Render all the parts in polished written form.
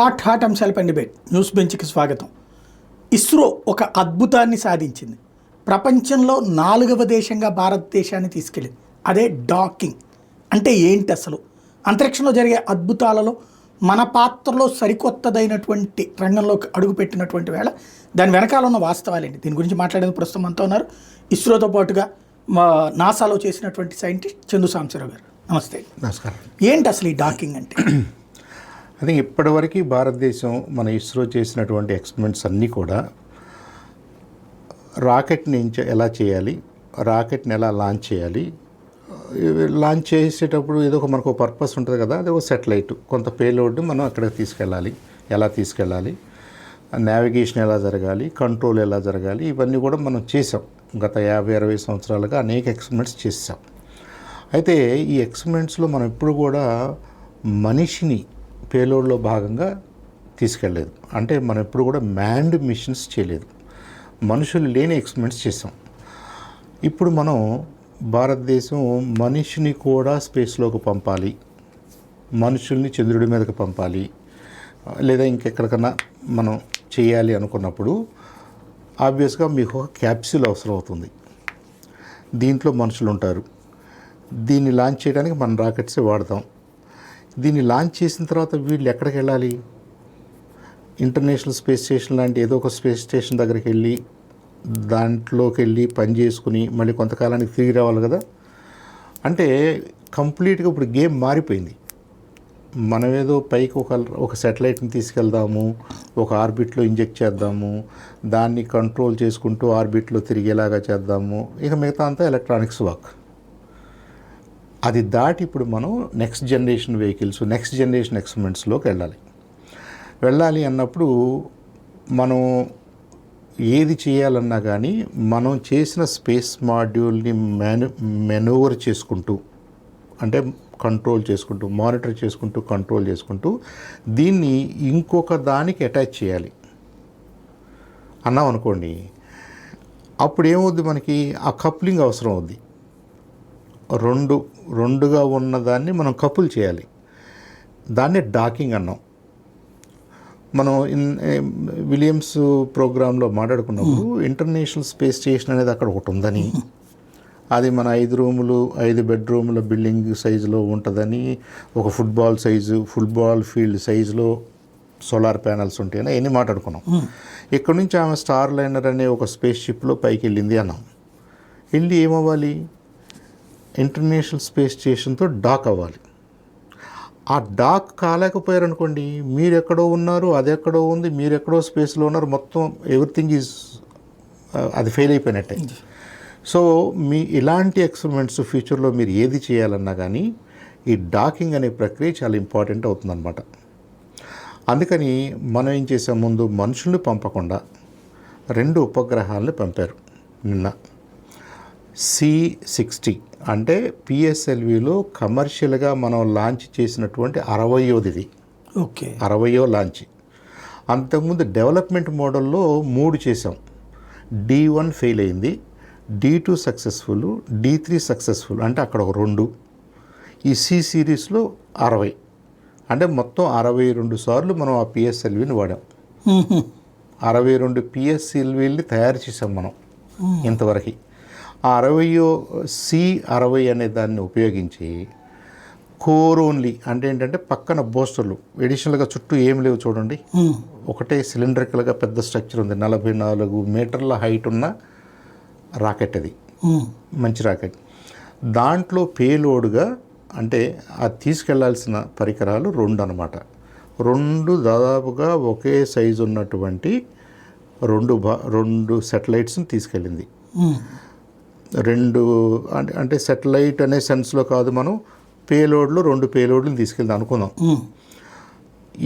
Hot అంశాలపై debate news బెంచ్కి స్వాగతం. ఇస్రో ఒక అద్భుతాన్ని సాధించింది. ప్రపంచంలో 4వ దేశంగా భారతదేశాన్ని తీసుకెళ్ళింది. అదే డాకింగ్. అంటే ఏంటి అసలు? అంతరిక్షంలో జరిగే అద్భుతాలలో మన పాత్రలో సరికొత్తదైనటువంటి రంగంలోకి అడుగుపెట్టినటువంటి వేళ దాని వెనకాల ఉన్న వాస్తవాలేంటి? దీని గురించి మాట్లాడేందుకు ప్రస్తుతం అంతా ఉన్నారు ఇస్రోతో పాటుగా నాసాలో చేసినటువంటి సైంటిస్ట్ చందు సాంబశివరావు గారు. నమస్తే. నమస్కారం. ఏంటి అసలు ఈ డాకింగ్ అంటే? అది ఇప్పటివరకు భారతదేశం మన ఇస్రో చేసినటువంటి ఎక్స్పెరిమెంట్స్ అన్నీ కూడా రాకెట్ని ఎలా చేయాలి, రాకెట్ని ఎలా లాంచ్ చేయాలి, లాంచ్ చేసేటప్పుడు ఏదో ఒక మనకు పర్పస్ ఉంటుంది కదా, అది ఒక సెటిలైట్, కొంత పేలోడ్ని మనం అక్కడికి తీసుకెళ్ళాలి, ఎలా తీసుకెళ్ళాలి, నావిగేషన్ ఎలా జరగాలి, కంట్రోల్ ఎలా జరగాలి, ఇవన్నీ కూడా మనం చేసాం. గత 50-60 సంవత్సరాలుగా అనేక ఎక్స్పెరిమెంట్స్ చేసాం. అయితే ఈ ఎక్స్పెరిమెంట్స్లో మనం ఎప్పుడు కూడా మనిషిని పేలోడ్లో భాగంగా తీసుకెళ్ళలేదు. అంటే మనం ఎప్పుడు కూడా మ్యాన్డ్ మిషన్స్ చేయలేదు, మనుషులు లేని ఎక్స్పెరిమెంట్స్ చేసాం. ఇప్పుడు మనం భారతదేశం మనిషిని కూడా స్పేస్లోకి పంపాలి, మనుషుల్ని చంద్రుడి మీదకి పంపాలి, లేదా ఇంకెక్కడికన్నా మనం చేయాలి అనుకున్నప్పుడు ఆబ్వియస్గా మీకు ఒక క్యాప్సూల్ అవసరం అవుతుంది. దీంట్లో మనుషులు ఉంటారు. దీన్ని లాంచ్ చేయడానికి మన రాకెట్సే వాడతాం. దీన్ని లాంచ్ చేసిన తర్వాత వీళ్ళు ఎక్కడికి వెళ్ళాలి? ఇంటర్నేషనల్ స్పేస్ స్టేషన్ లాంటి ఏదో ఒక స్పేస్ స్టేషన్ దగ్గరికి వెళ్ళి దాంట్లోకి వెళ్ళి పని చేసుకుని మళ్ళీ కొంతకాలానికి తిరిగి రావాలి కదా. అంటే కంప్లీట్గా ఇప్పుడు గేమ్ మారిపోయింది. మనం ఏదో పైకి ఒక శాటిలైట్ని తీసుకెళ్దాము, ఒక ఆర్బిట్లో ఇంజెక్ట్ చేద్దాము, దాన్ని కంట్రోల్ చేసుకుంటూ ఆర్బిట్లో తిరిగేలాగా చేద్దాము, ఇక మిగతా అంతా ఎలక్ట్రానిక్స్ వర్క్. అది దాటి ఇప్పుడు మనం next generation vehicles, next generation ఎక్స్పెరిమెంట్స్లోకి వెళ్ళాలి అన్నప్పుడు మనం ఏది చేయాలన్నా కానీ మనం చేసిన స్పేస్ మాడ్యూల్ని మెనూవర్ చేసుకుంటూ, అంటే కంట్రోల్ చేసుకుంటూ, మానిటర్ చేసుకుంటూ, కంట్రోల్ చేసుకుంటూ దీన్ని ఇంకొక దానికి అటాచ్ చేయాలి అన్నాం అనుకోండి. అప్పుడు ఏమవుద్ది, మనకి ఆ కప్లింగ్ అవసరం అవుద్ది. రెండుగా ఉన్నదాన్ని మనం కపుల్ చేయాలి. దాన్నే డాకింగ్ అన్నాం. మనం విలియమ్స్ ప్రోగ్రాంలో మాట్లాడుకున్నప్పుడు ఇంటర్నేషనల్ స్పేస్ స్టేషన్ అనేది అక్కడ ఒకటి ఉందని, అది మన 5 బెడ్రూముల బిల్డింగ్ సైజులో ఉంటుందని, ఒక ఫుట్బాల్ ఫీల్డ్ సైజులో సోలార్ ప్యానల్స్ ఉంటాయని అవన్నీ మాట్లాడుకున్నాం. ఇక్కడ నుంచి ఆమె స్టార్ లైనర్ అనే ఒక స్పేస్ షిప్లో పైకి వెళ్ళింది అన్నాం. వెళ్ళి ఏమవ్వాలి? ఇంటర్నేషనల్ స్పేస్ స్టేషన్తో డాక్ అవ్వాలి. ఆ డాక్ కాలేకపోయారనుకోండి, మీరు ఎక్కడో ఉన్నారు, అది ఎక్కడో ఉంది, మీరు ఎక్కడో స్పేస్లో ఉన్నారు, మొత్తం ఎవ్రీథింగ్ ఈజ్ అది ఫెయిల్ అయిపోయినట్టే. సో ఇలాంటి ఎక్స్పెరిమెంట్స్ ఫ్యూచర్లో మీరు ఏది చేయాలన్నా కానీ ఈ డాకింగ్ అనే ప్రక్రియ చాలా ఇంపార్టెంట్ అవుతుందన్నమాట. అందుకని మనం ఏం చేసాం, ముందు మనుషుల్ని పంపకుండా 2 ఉపగ్రహాలను పంపారు నిన్న. C60 అంటే PSLVలో కమర్షియల్గా మనం లాంచ్ చేసినటువంటి 60వది. ఓకే, 60వ లాంచ్. అంతకుముందు డెవలప్మెంట్ మోడల్లో 3 చేసాం. D1 ఫెయిల్ అయింది, D2 సక్సెస్ఫుల్, D3 సక్సెస్ఫుల్, అంటే అక్కడ ఒక 2. ఈ C సిరీస్లో 60, అంటే మొత్తం 62 సార్లు మనం ఆ PSLVని వాడాం. 62 PSLVని తయారు చేసాం మనం ఇంతవరకు. ఆ 60 అనే దాన్ని ఉపయోగించి కోర్ ఓన్లీ, అంటే ఏంటంటే పక్కన బోస్టర్లు ఎడిషనల్గా చుట్టూ ఏం లేవు చూడండి, ఒకటే సిలిండ్రికల్గా పెద్ద స్ట్రక్చర్ ఉంది, 44 మీటర్ల హైట్ ఉన్న రాకెట్. అది మంచి రాకెట్. దాంట్లో పేలోడ్గా, అంటే అది తీసుకెళ్లాల్సిన పరికరాలు 2 అన్నమాట. 2 దాదాపుగా ఒకే సైజు ఉన్నటువంటి 2 శాటిలైట్స్ని తీసుకెళ్ళింది. 2 అంటే శాటిలైట్ అనే సెన్స్లో కాదు, మనం పేలోడ్లో 2 పేలోడ్లను తీసుకెళ్దాం అనుకుందాం.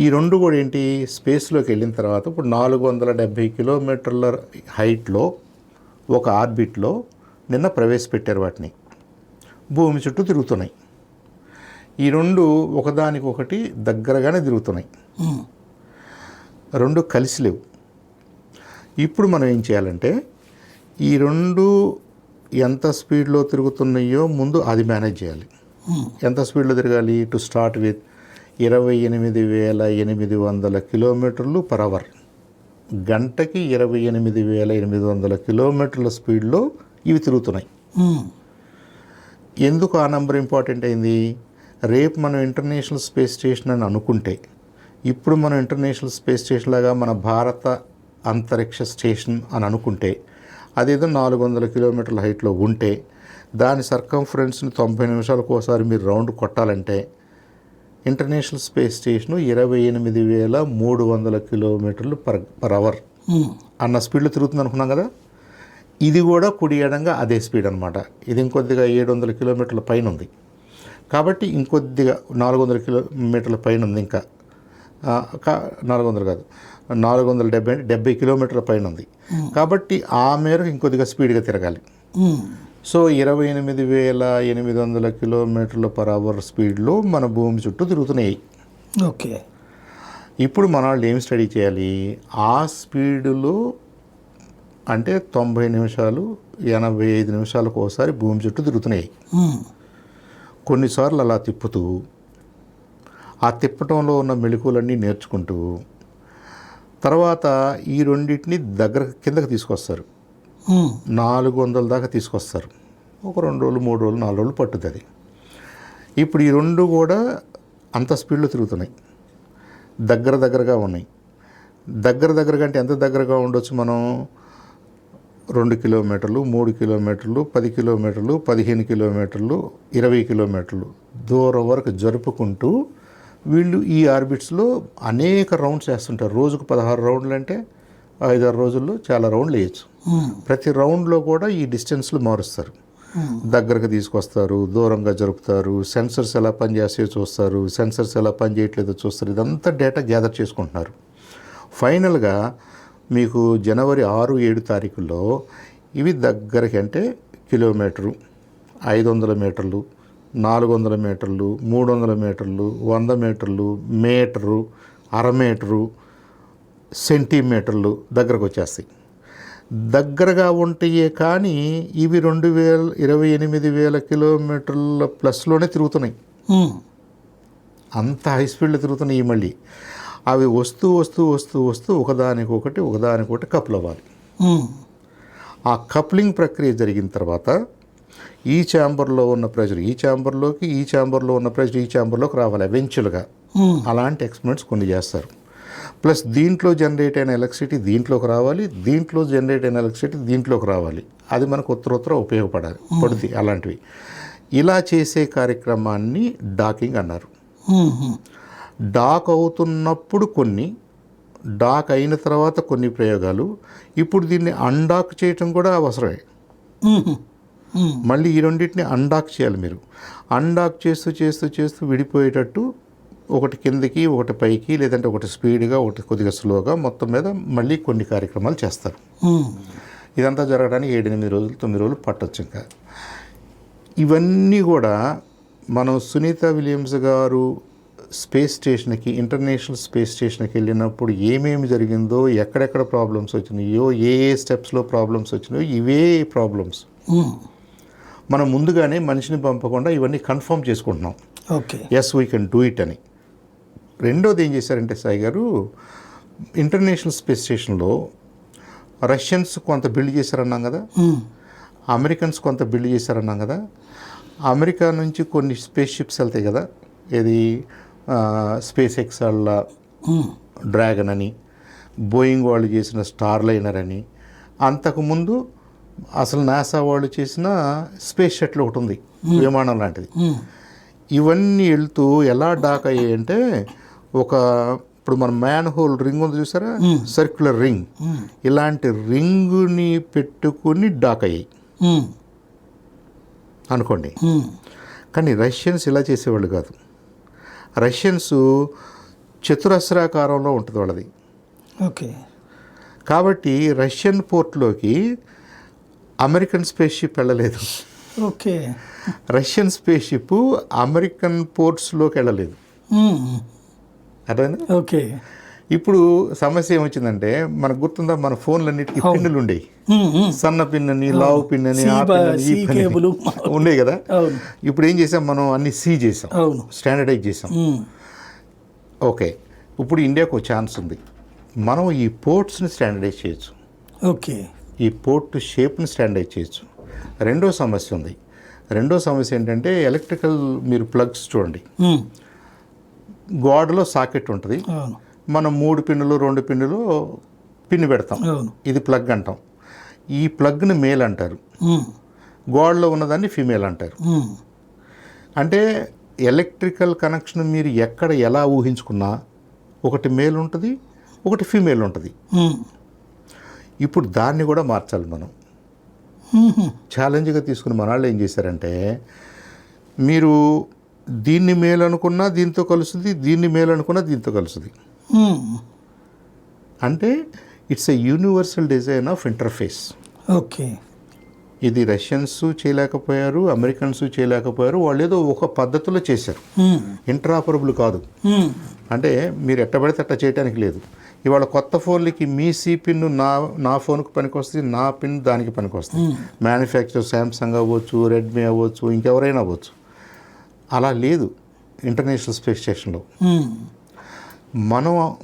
ఈ 2 కూడా ఏంటి, స్పేస్లోకి వెళ్ళిన తర్వాత ఇప్పుడు 470 కిలోమీటర్ల హైట్లో ఒక ఆర్బిట్లో నిన్న ప్రవేశపెట్టారు. వాటిని భూమి చుట్టూ తిరుగుతున్నాయి. ఈ 2 ఒకదానికొకటి దగ్గరగానే తిరుగుతున్నాయి, 2 కలిసి లేవు. ఇప్పుడు మనం ఏం చేయాలంటే ఈ 2 ఎంత స్పీడ్లో తిరుగుతున్నాయో ముందు అది మేనేజ్ చేయాలి. ఎంత స్పీడ్లో తిరగాలి? టు స్టార్ట్ విత్ 28,800 కిలోమీటర్లు పర్ అవర్. గంటకి 28,800 కిలోమీటర్ల స్పీడ్లో ఇవి తిరుగుతున్నాయి. ఎందుకు ఆ నెంబర్ ఇంపార్టెంట్ అయింది? రేపు మనం ఇంటర్నేషనల్ స్పేస్ స్టేషన్ అని అనుకుంటే, ఇప్పుడు మనం ఇంటర్నేషనల్ స్పేస్ స్టేషన్ లాగా మన భారత అంతరిక్ష స్టేషన్ అని అనుకుంటే, అదేదో 400 కిలోమీటర్ల హైట్లో ఉంటే, దాని సర్కంఫరెన్స్ని 90 నిమిషాలకు ఒకసారి మీరు రౌండ్ కొట్టాలంటే ఇంటర్నేషనల్ స్పేస్ స్టేషను 28,300 కిలోమీటర్లు పర్ అవర్ అన్న స్పీడ్లో తిరుగుతుంది అనుకున్నాం కదా. ఇది కూడా కుడి ఎడంగా అదే స్పీడ్ అనమాట. ఇది ఇంకొద్దిగా 700 కిలోమీటర్ల పైన ఉంది కాబట్టి ఇంకొద్దిగా 400 కిలోమీటర్ల పైన ఉంది. ఇంకా 400 కాదు, 470 కిలోమీటర్ల పైన ఉంది కాబట్టి ఆ మేరకు ఇంకొద్దిగా స్పీడ్గా తిరగాలి. సో 28,800 కిలోమీటర్ల పర్ అవర్ స్పీడ్లో మన భూమి చుట్టూ తిరుగుతున్నాయి. ఓకే, ఇప్పుడు మన వాళ్ళు ఏం స్టడీ చేయాలి? ఆ స్పీడులో అంటే 90 నిమిషాలు 85 నిమిషాలకు ఒకసారి భూమి చుట్టూ తిరుగుతున్నాయి. కొన్నిసార్లు అలా తిప్పుతూ ఆ తిప్పటంలో ఉన్న మెళకువలన్నీ నేర్చుకుంటూ తర్వాత ఈ రెండింటిని కిందకి తీసుకొస్తారు. 400 దాకా తీసుకొస్తారు. ఒక 2 రోజులు 3 రోజులు 4 రోజులు పట్టుతుంది అది. ఇప్పుడు ఈ రెండు కూడా అంత స్పీడ్లో తిరుగుతున్నాయి, దగ్గరగా ఉన్నాయి. దగ్గరగా అంటే ఎంత దగ్గరగా ఉండొచ్చు? మనం 2 కిలోమీటర్లు, 3 కిలోమీటర్లు, 10 కిలోమీటర్లు, 15 కిలోమీటర్లు, 20 కిలోమీటర్లు దూరం వరకు జరుపుకుంటూ వీళ్ళు ఈ ఆర్బిట్స్లో అనేక రౌండ్స్ వేస్తుంటారు. రోజుకు 16 రౌండ్లు అంటే 5-6 రోజుల్లో చాలా రౌండ్లు వేయచ్చు. ప్రతి రౌండ్లో కూడా ఈ డిస్టెన్స్లు మారుస్తారు. దగ్గరకు తీసుకొస్తారు, దూరంగా జరుపుతారు, సెన్సర్స్ ఎలా పనిచేస్తాయో చూస్తారు, సెన్సర్స్ ఎలా పనిచేయట్లేదో చూస్తారు. ఇదంతా డేటా గ్యాదర్ చేసుకుంటున్నారు. ఫైనల్గా మీకు జనవరి 6-7 తారీఖుల్లో ఇవి దగ్గరకి అంటే కిలోమీటరు, 500 మీటర్లు, 400 మీటర్లు, 300 మీటర్లు, 100 మీటర్లు, మీటరు, అర మీటరు, సెంటీమీటర్లు దగ్గరకు వచ్చేస్తాయి. దగ్గరగా ఉంటాయే కానీ ఇవి 28,000 కిలోమీటర్ల ప్లస్లోనే తిరుగుతున్నాయి. అంత హై స్పీడ్లో తిరుగుతున్నాయి. మళ్ళీ అవి వస్తూ ఒకదానికొకటి కపుల్ అవ్వాలి. ఆ కప్లింగ్ ప్రక్రియ జరిగిన తర్వాత ఈ ఛాంబర్లో ఉన్న ప్రెజర్ ఈ ఛాంబర్లోకి, ఈ ఛాంబర్లో ఉన్న ప్రెజర్ ఈ ఛాంబర్లోకి రావాలి ఎవెన్చువల్గా. అలాంటి ఎక్స్పెరిమెంట్స్ కొన్ని చేస్తారు. ప్లస్ దీంట్లో జనరేట్ అయిన ఎలక్ట్రిసిటీ దీంట్లోకి రావాలి, దీంట్లో జనరేట్ అయిన ఎలక్ట్రిసిటీ దీంట్లోకి రావాలి. అది మనకు ఉత్తరోత్తర పడుతుంది అలాంటివి. ఇలా చేసే కార్యక్రమాన్ని డాకింగ్ అన్నారు. డాక్ అవుతున్నప్పుడు కొన్ని, డాక్ అయిన తర్వాత కొన్ని ప్రయోగాలు. ఇప్పుడు దీన్ని అన్డాక్ చేయటం కూడా అవసరమే. మళ్ళీ ఈ రెండింటిని అన్డాక్ చేయాలి మీరు. అన్డాక్ చేస్తూ విడిపోయేటట్టు ఒకటి కిందకి, ఒకటి పైకి, లేదంటే ఒకటి స్పీడ్గా, ఒకటి కొద్దిగా స్లోగా, మొత్తం మీద మళ్ళీ కొన్ని కార్యక్రమాలు చేస్తారు. ఇదంతా జరగడానికి 7-8 రోజులు 9 రోజులు పట్టొచ్చు. ఇంకా ఇవన్నీ కూడా మనం సునీత విలియమ్స్ గారు స్పేస్ స్టేషన్కి, ఇంటర్నేషనల్ స్పేస్ స్టేషన్కి వెళ్ళినప్పుడు ఏమేమి జరిగిందో, ఎక్కడెక్కడ ప్రాబ్లమ్స్ వచ్చినాయో, ఏ స్టెప్స్లో ప్రాబ్లమ్స్ వచ్చినాయో, ఇవే ప్రాబ్లమ్స్ మనం ముందుగానే మనిషిని పంపకుండా ఇవన్నీ కన్ఫర్మ్ చేసుకుంటున్నాం. Okay, yes we can do it అని. రెండోది ఏం చేశారంటే సాయి గారు, ఇంటర్నేషనల్ స్పేస్ స్టేషన్లో రష్యన్స్ కొంత బిల్డ్ చేశారన్నాం కదా, అమెరికన్స్ కొంత బిల్డ్ చేశారన్నాం కదా. అమెరికా నుంచి కొన్ని స్పేస్ షిప్స్ వెళ్తాయి కదా, ఇది స్పేస్ ఎక్స్ వాళ్ళ డ్రాగన్ అని, బోయింగ్ వాళ్ళు చేసిన స్టార్ లైనర్ అని, అంతకుముందు అసలు నాసా వాళ్ళు చేసిన స్పేస్ షటిల్ ఒకటి ఉంది, విమానం లాంటిది. ఇవన్నీ వెళ్తూ ఎలా డాక్ అయ్యాయంటే, ఇప్పుడు మన మ్యాన్ హోల్ రింగ్ ఉంది చూసారా, సర్క్యులర్ రింగ్, ఇలాంటి రింగుని పెట్టుకుని డాక్ అయ్యాయి అనుకోండి. కానీ రష్యన్స్ ఇలా చేసేవాళ్ళు కాదు. రష్యన్స్ చతురస్రాకారంలో ఉంటుంది వాళ్ళది. ఓకే, కాబట్టి రష్యన్ పోర్ట్లోకి అమెరికన్ స్పేస్ షిప్ వెళ్ళలేదు. Okay, Russian spaceship American పోర్ట్స్లోకి వెళ్ళలేదు. అర్థమైందా? ఓకే. ఇప్పుడు సమస్య ఏమొచ్చిందంటే, మనకు గుర్తుందా, మన ఫోన్లన్నిటికీ పిన్నులు ఉండేవి. సన్న పిన్ అని, లావు పిన్ అని, ఆ పిన్ అని, ఈ పిన్ అని ఉండేవి కదా. ఇప్పుడు ఏం చేసాం మనం, అన్ని సీ చేసాం, స్టాండర్డైజ్ చేసాం. ఓకే, ఇప్పుడు ఇండియాకు ఒక ఛాన్స్ ఉంది. మనం ఈ పోర్ట్స్ని స్టాండర్డైజ్ చేయొచ్చు. ఓకే. ఈ పోర్ట్ షేప్ని స్టాండర్డైజ్ చేయొచ్చు. రెండో సమస్య ఉంది. రెండో సమస్య ఏంటంటే ఎలక్ట్రికల్, మీరు ప్లగ్స్ చూడండి, గోడలో సాకెట్ ఉంటుంది. అవును. మనం 3 పిన్నులు 2 పిన్నులు పిన్ పెడతాం. అవును. ఇది ప్లగ్ అంటాం. ఈ ప్లగ్ని మేల్ అంటారు, గోడలో ఉన్నదాన్ని ఫీమేల్ అంటారు. అంటే ఎలక్ట్రికల్ కనెక్షన్ మీరు ఎక్కడ ఎలా ఊహించుకున్నా ఒకటి మేల్ ఉంటుంది, ఒకటి ఫీమేల్ ఉంటుంది. ఇప్పుడు దాన్ని కూడా మార్చాలి మనం. ఛాలెంజ్గా తీసుకుని మన వాళ్ళు ఏం చేశారంటే, మీరు దీన్ని మేల్ అనుకున్నా దీంతో కలుస్తుంది, దీన్ని మేల్ అనుకున్నా దీంతో కలుస్తుంది. అంటే it's a universal design of interface. Okay. ఇది రష్యన్స్ చేయలేకపోయారు, అమెరికన్స్ చేయలేకపోయారు. వాళ్ళు ఏదో ఒక పద్ధతిలో చేశారు, ఇంటరాపరబుల్ కాదు. అంటే మీరు ఎట్ట పడితే అట్ట చేయడానికి లేదు. ఇవాళ కొత్త ఫోన్లకి మీ సి పిన్ నా ఫోన్కి పనికి వస్తుంది, నా పిన్ దానికి పనికి వస్తుంది. మ్యానుఫ్యాక్చర్ శాంసంగ్ అవ్వచ్చు, రెడ్మీ అవ్వచ్చు, ఇంకెవరైనా అవ్వచ్చు. అలా లేదు ఇంటర్నేషనల్ స్పేస్ స్టేషన్లో.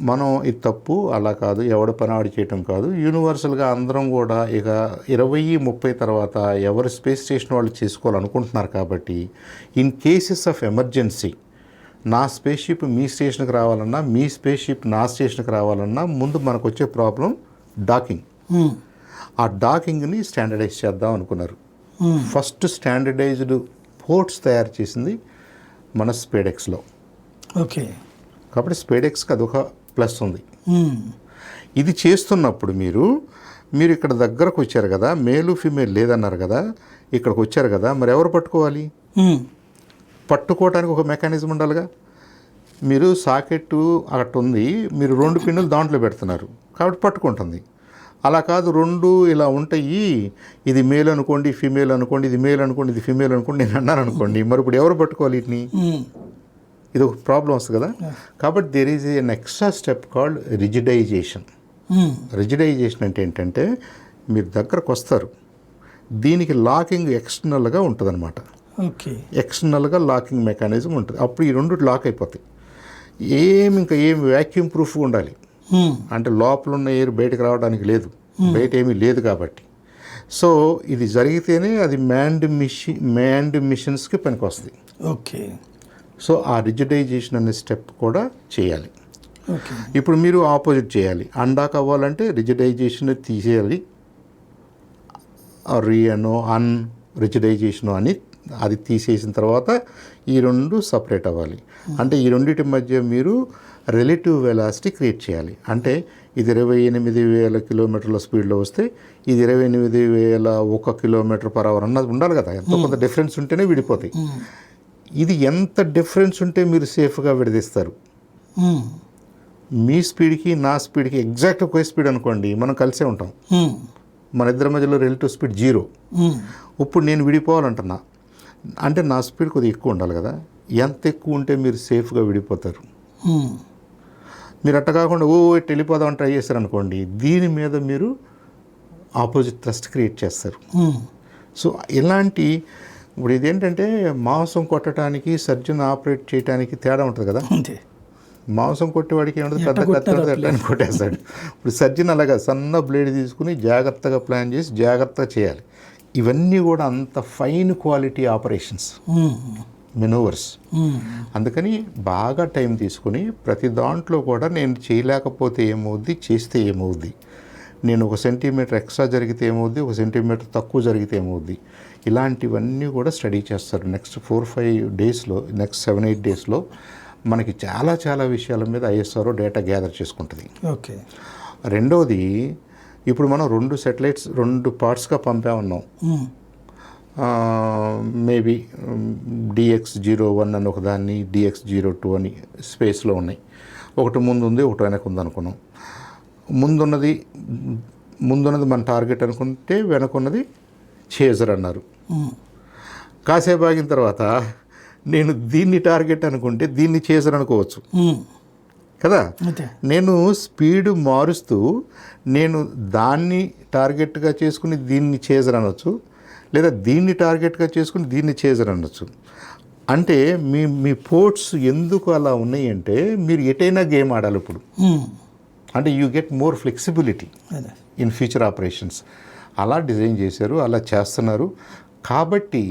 మనం ఇది తప్పు, అలా కాదు, ఎవడ పని ఆడి చేయటం కాదు. యూనివర్సల్గా అందరం కూడా ఇక 2030 తర్వాత ఎవరు స్పేస్ స్టేషన్ వాళ్ళు చేసుకోవాలనుకుంటున్నారు. కాబట్టి ఇన్ కేసెస్ ఆఫ్ ఎమర్జెన్సీ, నా స్పేస్ షిప్ మీ స్టేషన్కి రావాలన్నా, మీ స్పేస్ షిప్ నా స్టేషన్కి రావాలన్నా ముందు మనకు వచ్చే ప్రాబ్లం డాకింగ్. ఆ డాకింగ్ని స్టాండర్డైజ్ చేద్దాం అనుకున్నారు. ఫస్ట్ స్టాండర్డైజ్డ్ పోర్ట్స్ తయారు చేసింది మన స్పేడెక్స్లో. ఓకే. కాబట్టి స్పేడెక్స్కి అదొక ప్లస్ ఉంది. ఇది చేస్తున్నప్పుడు మీరు ఇక్కడ దగ్గరకు వచ్చారు కదా, మేలు ఫీమేల్ లేదన్నారు కదా, ఇక్కడికి వచ్చారు కదా, మరి ఎవరు పట్టుకోవాలి? పట్టుకోవడానికి ఒక మెకానిజం ఉండాలిగా. మీరు సాకెట్ అక్కడ ఉంది, మీరు 2 పిన్నులు దాంట్లో పెడుతున్నారు కాబట్టి పట్టుకుంటుంది. అలా కాదు, 2 ఇలా ఉంటాయి, ఇది మేల్ అనుకోండి, ఫీమేల్ అనుకోండి, ఇది మేల్ అనుకోండి, ఇది ఫీమేల్ అనుకోండి, నేను అన్నాను అనుకోండి, మరి ఇప్పుడు ఎవరు పట్టుకోవాలి వీటిని? ఇది ఒక ప్రాబ్లం వస్తుంది కదా. కాబట్టి there is an extra step called rigidization. Rigidization అంటే ఏంటంటే, మీరు దగ్గరకు వస్తారు, దీనికి లాకింగ్ ఎక్స్టర్నల్గా ఉంటుంది అనమాట. ఓకే. ఎక్స్టర్నల్గా లాకింగ్ మెకానిజం ఉంటుంది. అప్పుడు ఈ 2 లాక్ అయిపోతాయి. ఇంకా ఏం వ్యాక్యూమ్ ప్రూఫ్ ఉండాలి. అంటే లోపల ఉన్న ఎయిర్ బయటకు రావడానికి లేదు, బయట ఏమీ లేదు కాబట్టి. సో ఇది జరిగితేనే అది మ్యాన్డ్ మిషన్స్కి పనికి వస్తుంది. ఓకే. సో ఆ రిజిడైజేషన్ అనే స్టెప్ కూడా చేయాలి. ఓకే. ఇప్పుడు మీరు ఆపోజిట్ చేయాలి. అండాక్ అవ్వాలంటే రిజిడైజేషన్ తీసేయాలి, రిజిడైజేషన్ అని అది తీసేసిన తర్వాత ఈ 2 సపరేట్ అవ్వాలి. అంటే ఈ రెండింటి మధ్య మీరు రిలేటివ్ వెలాసిటీ క్రియేట్ చేయాలి. ఇది 28,000 కిలోమీటర్ల స్పీడ్లో వస్తే ఇది 28,001 km/h అన్నది ఉండాలి కదా. ఎంతో కొంత డిఫరెన్స్ ఉంటేనే విడిపోతాయి. ఇది ఎంత డిఫరెన్స్ ఉంటే మీరు సేఫ్గా విడదీస్తారు? మీ స్పీడ్కి నా స్పీడ్కి ఎగ్జాక్ట్ ఒకే స్పీడ్ అనుకోండి, మనం కలిసే ఉంటాం. మన ఇద్దరి మధ్యలో రిలేటివ్ స్పీడ్ 0. ఇప్పుడు నేను విడిపోవాలంటున్నా అంటే నా స్పీడ్ కొద్దిగా ఎక్కువ ఉండాలి కదా. ఎంత ఎక్కువ ఉంటే మీరు సేఫ్గా విడిపోతారు? మీరు అట్ట కాకుండా వెళ్ళిపోదామని ట్రై చేస్తారనుకోండి, దీని మీద మీరు ఆపోజిట్ థ్రస్ట్ క్రియేట్ చేస్తారు. సో ఇలాంటి ఇప్పుడు ఇదేంటంటే మాంసం కొట్టడానికి సర్జన్ ఆపరేట్ చేయడానికి తేడా ఉంటుంది కదా. మాంసం కొట్టేవాడికి ఏమంటుంది, పెద్ద కత్తి అట్లా కొట్టేస్తాడు. ఇప్పుడు సర్జన్ అలాగా సన్న బ్లేడ్ తీసుకుని జాగ్రత్తగా ప్లాన్ చేసి జాగ్రత్తగా చేయాలి. ఇవన్నీ కూడా అంత ఫైన్ క్వాలిటీ ఆపరేషన్స్, మెనూవర్స్. అందుకని బాగా టైం తీసుకుని ప్రతి దాంట్లో కూడా నేను చేయలేకపోతే ఏమవుద్ది, చేస్తే ఏమవుద్ది, నేను 1 సెంటీమీటర్ ఎక్స్ట్రా జరిగితే ఏమవుద్ది, 1 సెంటీమీటర్ తక్కువ జరిగితే ఏమవుద్ది, ఇలాంటివన్నీ కూడా స్టడీ చేస్తారు. నెక్స్ట్ 4-5 డేస్లో, నెక్స్ట్ 7-8 డేస్లో మనకి చాలా చాలా విషయాల మీద ఐఎస్ఆర్ఓ డేటా గ్యాదర్ చేసుకుంటుంది. ఓకే. రెండవది, ఇప్పుడు మనం 2 శాటిలైట్స్ 2 పార్ట్స్గా పంపామన్నాం. మేబీ DX-01 అని ఒకదాన్ని, DX-02 అని స్పేస్లో ఉన్నాయి. ఒకటి ముందు ఉంది, ఒకటి వెనక ఉంది అనుకున్నాం. ముందున్నది మన టార్గెట్ అనుకుంటే వెనకున్నది చేజర్ అన్నారు. కాసేపు ఆగిన తర్వాత నేను దీన్ని టార్గెట్ అనుకుంటే దీన్ని చేజర్ అనుకోవచ్చు కదా. నేను స్పీడ్ మారుస్తూ నేను దాన్ని టార్గెట్గా చేసుకుని దీన్ని చేజర్ అనొచ్చు, లేదా దీన్ని టార్గెట్గా చేసుకుని దీన్ని చేజర్ అనొచ్చు. అంటే మీ పోర్ట్స్ ఎందుకు అలా ఉన్నాయి అంటే మీరు ఎటైనా గేమ్ ఆడాలి ఇప్పుడు. అంటే యూ గెట్ మోర్ ఫ్లెక్సిబిలిటీ అదే ఇన్ ఫ్యూచర్ ఆపరేషన్స్. అలా డిజైన్ చేశారు, అలా చేస్తున్నారు. కాబట్టి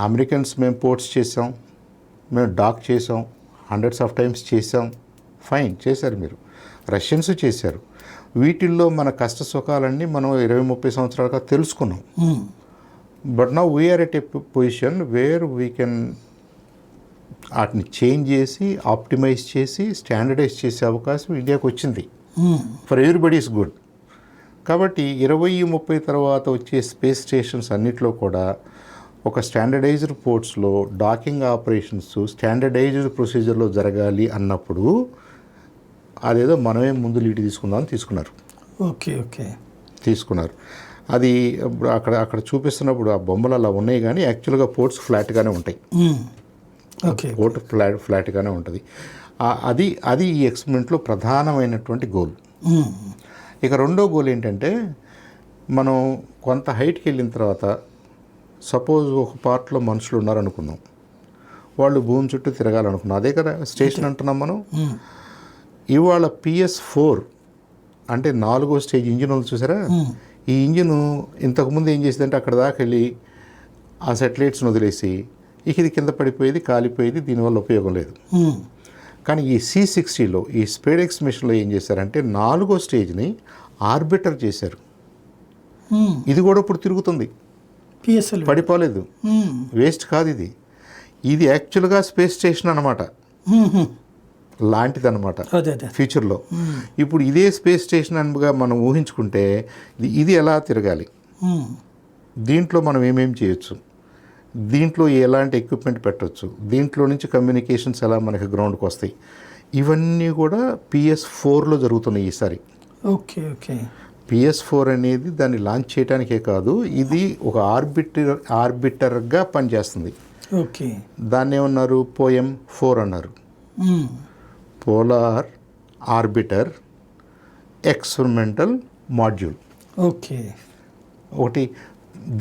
అమెరికన్స్ మేము పోర్ట్స్ చేసాం, మేము డాక్ చేసాం, హండ్రెడ్స్ ఆఫ్ టైమ్స్ చేసాం, ఫైన్ చేశారు మీరు. రష్యన్స్ చేశారు. వీటిల్లో మన కష్ట సుఖాలన్నీ మనం 20-30 సంవత్సరాలుగా తెలుసుకున్నాం. But now we are at a position where we can వాటిని చేంజ్ చేసి ఆప్టిమైజ్ చేసి స్టాండర్డైజ్ చేసే అవకాశం ఇండియాకు వచ్చింది. For everybody is good. కాబట్టి 20-30 తర్వాత వచ్చే స్పేస్ స్టేషన్స్ అన్నిట్లో కూడా ఒక స్టాండర్డైజ్డ్ పోర్ట్స్లో డాకింగ్ ఆపరేషన్స్ స్టాండర్డైజ్డ్ ప్రొసీజర్లో జరగాలి అన్నప్పుడు అదేదో మనమే ముందు లీడ్ తీసుకుందామని తీసుకున్నారు. ఓకే ఓకే తీసుకున్నారు. అది అక్కడ చూపిస్తున్నప్పుడు ఆ బొమ్మలు అలా ఉన్నాయి, కానీ యాక్చువల్గా పోర్ట్స్ ఫ్లాట్గానే ఉంటాయి. ఓకే పోర్ట్ ఫ్లాట్గానే ఉంటుంది. అది ఈ ఎక్స్పెరిమెంట్లో ప్రధానమైనటువంటి గోల్. ఇక రెండో గోల్ ఏంటంటే, మనం కొంత హైట్కి వెళ్ళిన తర్వాత సపోజ్ ఒక పార్ట్లో మనుషులు ఉన్నారనుకుందాం, వాళ్ళు భూమి చుట్టూ తిరగాలనుకున్నాం, అదే కదా స్టేషన్ అంటున్నాం మనం. ఇవాళ PS4 అంటే 4వ స్టేజ్ ఇంజిన్ ఉంది చూసారా, ఈ ఇంజిన్ ఇంతకుముందు ఏం చేసిందంటే అక్కడ దాకా వెళ్ళి ఆ సెటిలైట్స్ని వదిలేసి ఇక ఇది కింద పడిపోయేది, కాలిపోయేది, దీనివల్ల ఉపయోగం లేదు. కానీ ఈ C60లో ఈ స్పేడెక్స్ మిషన్లో ఏం చేశారంటే 4వ స్టేజ్ని ఆర్బిటర్ చేశారు. ఇది కూడా ఇప్పుడు తిరుగుతుంది, పడిపోలేదు, వేస్ట్ కాదు ఇది. ఇది యాక్చువల్గా స్పేస్ స్టేషన్ అనమాట, లాంటిదన్నమాట ఫ్యూచర్లో. ఇప్పుడు ఇదే స్పేస్ స్టేషన్ అనగా మనం ఊహించుకుంటే ఇది ఎలా తిరగాలి, దీంట్లో మనం ఏమేమి చేయొచ్చు, దీంట్లో ఎలాంటి ఎక్విప్మెంట్ పెట్టవచ్చు, దీంట్లో నుంచి కమ్యూనికేషన్స్ ఎలా మనకి గ్రౌండ్కి వస్తాయి, ఇవన్నీ కూడా PS4లో జరుగుతున్నాయి ఈసారి. ఓకే ఓకే PS4 అనేది దాన్ని లాంచ్ చేయడానికే కాదు, ఇది ఒక ఆర్బిటర్గా పనిచేస్తుంది. ఓకే దాన్ని ఏమన్నారు, పోయం 4 అన్నారు. Polar orbiter experimental module. Okay ఒకటి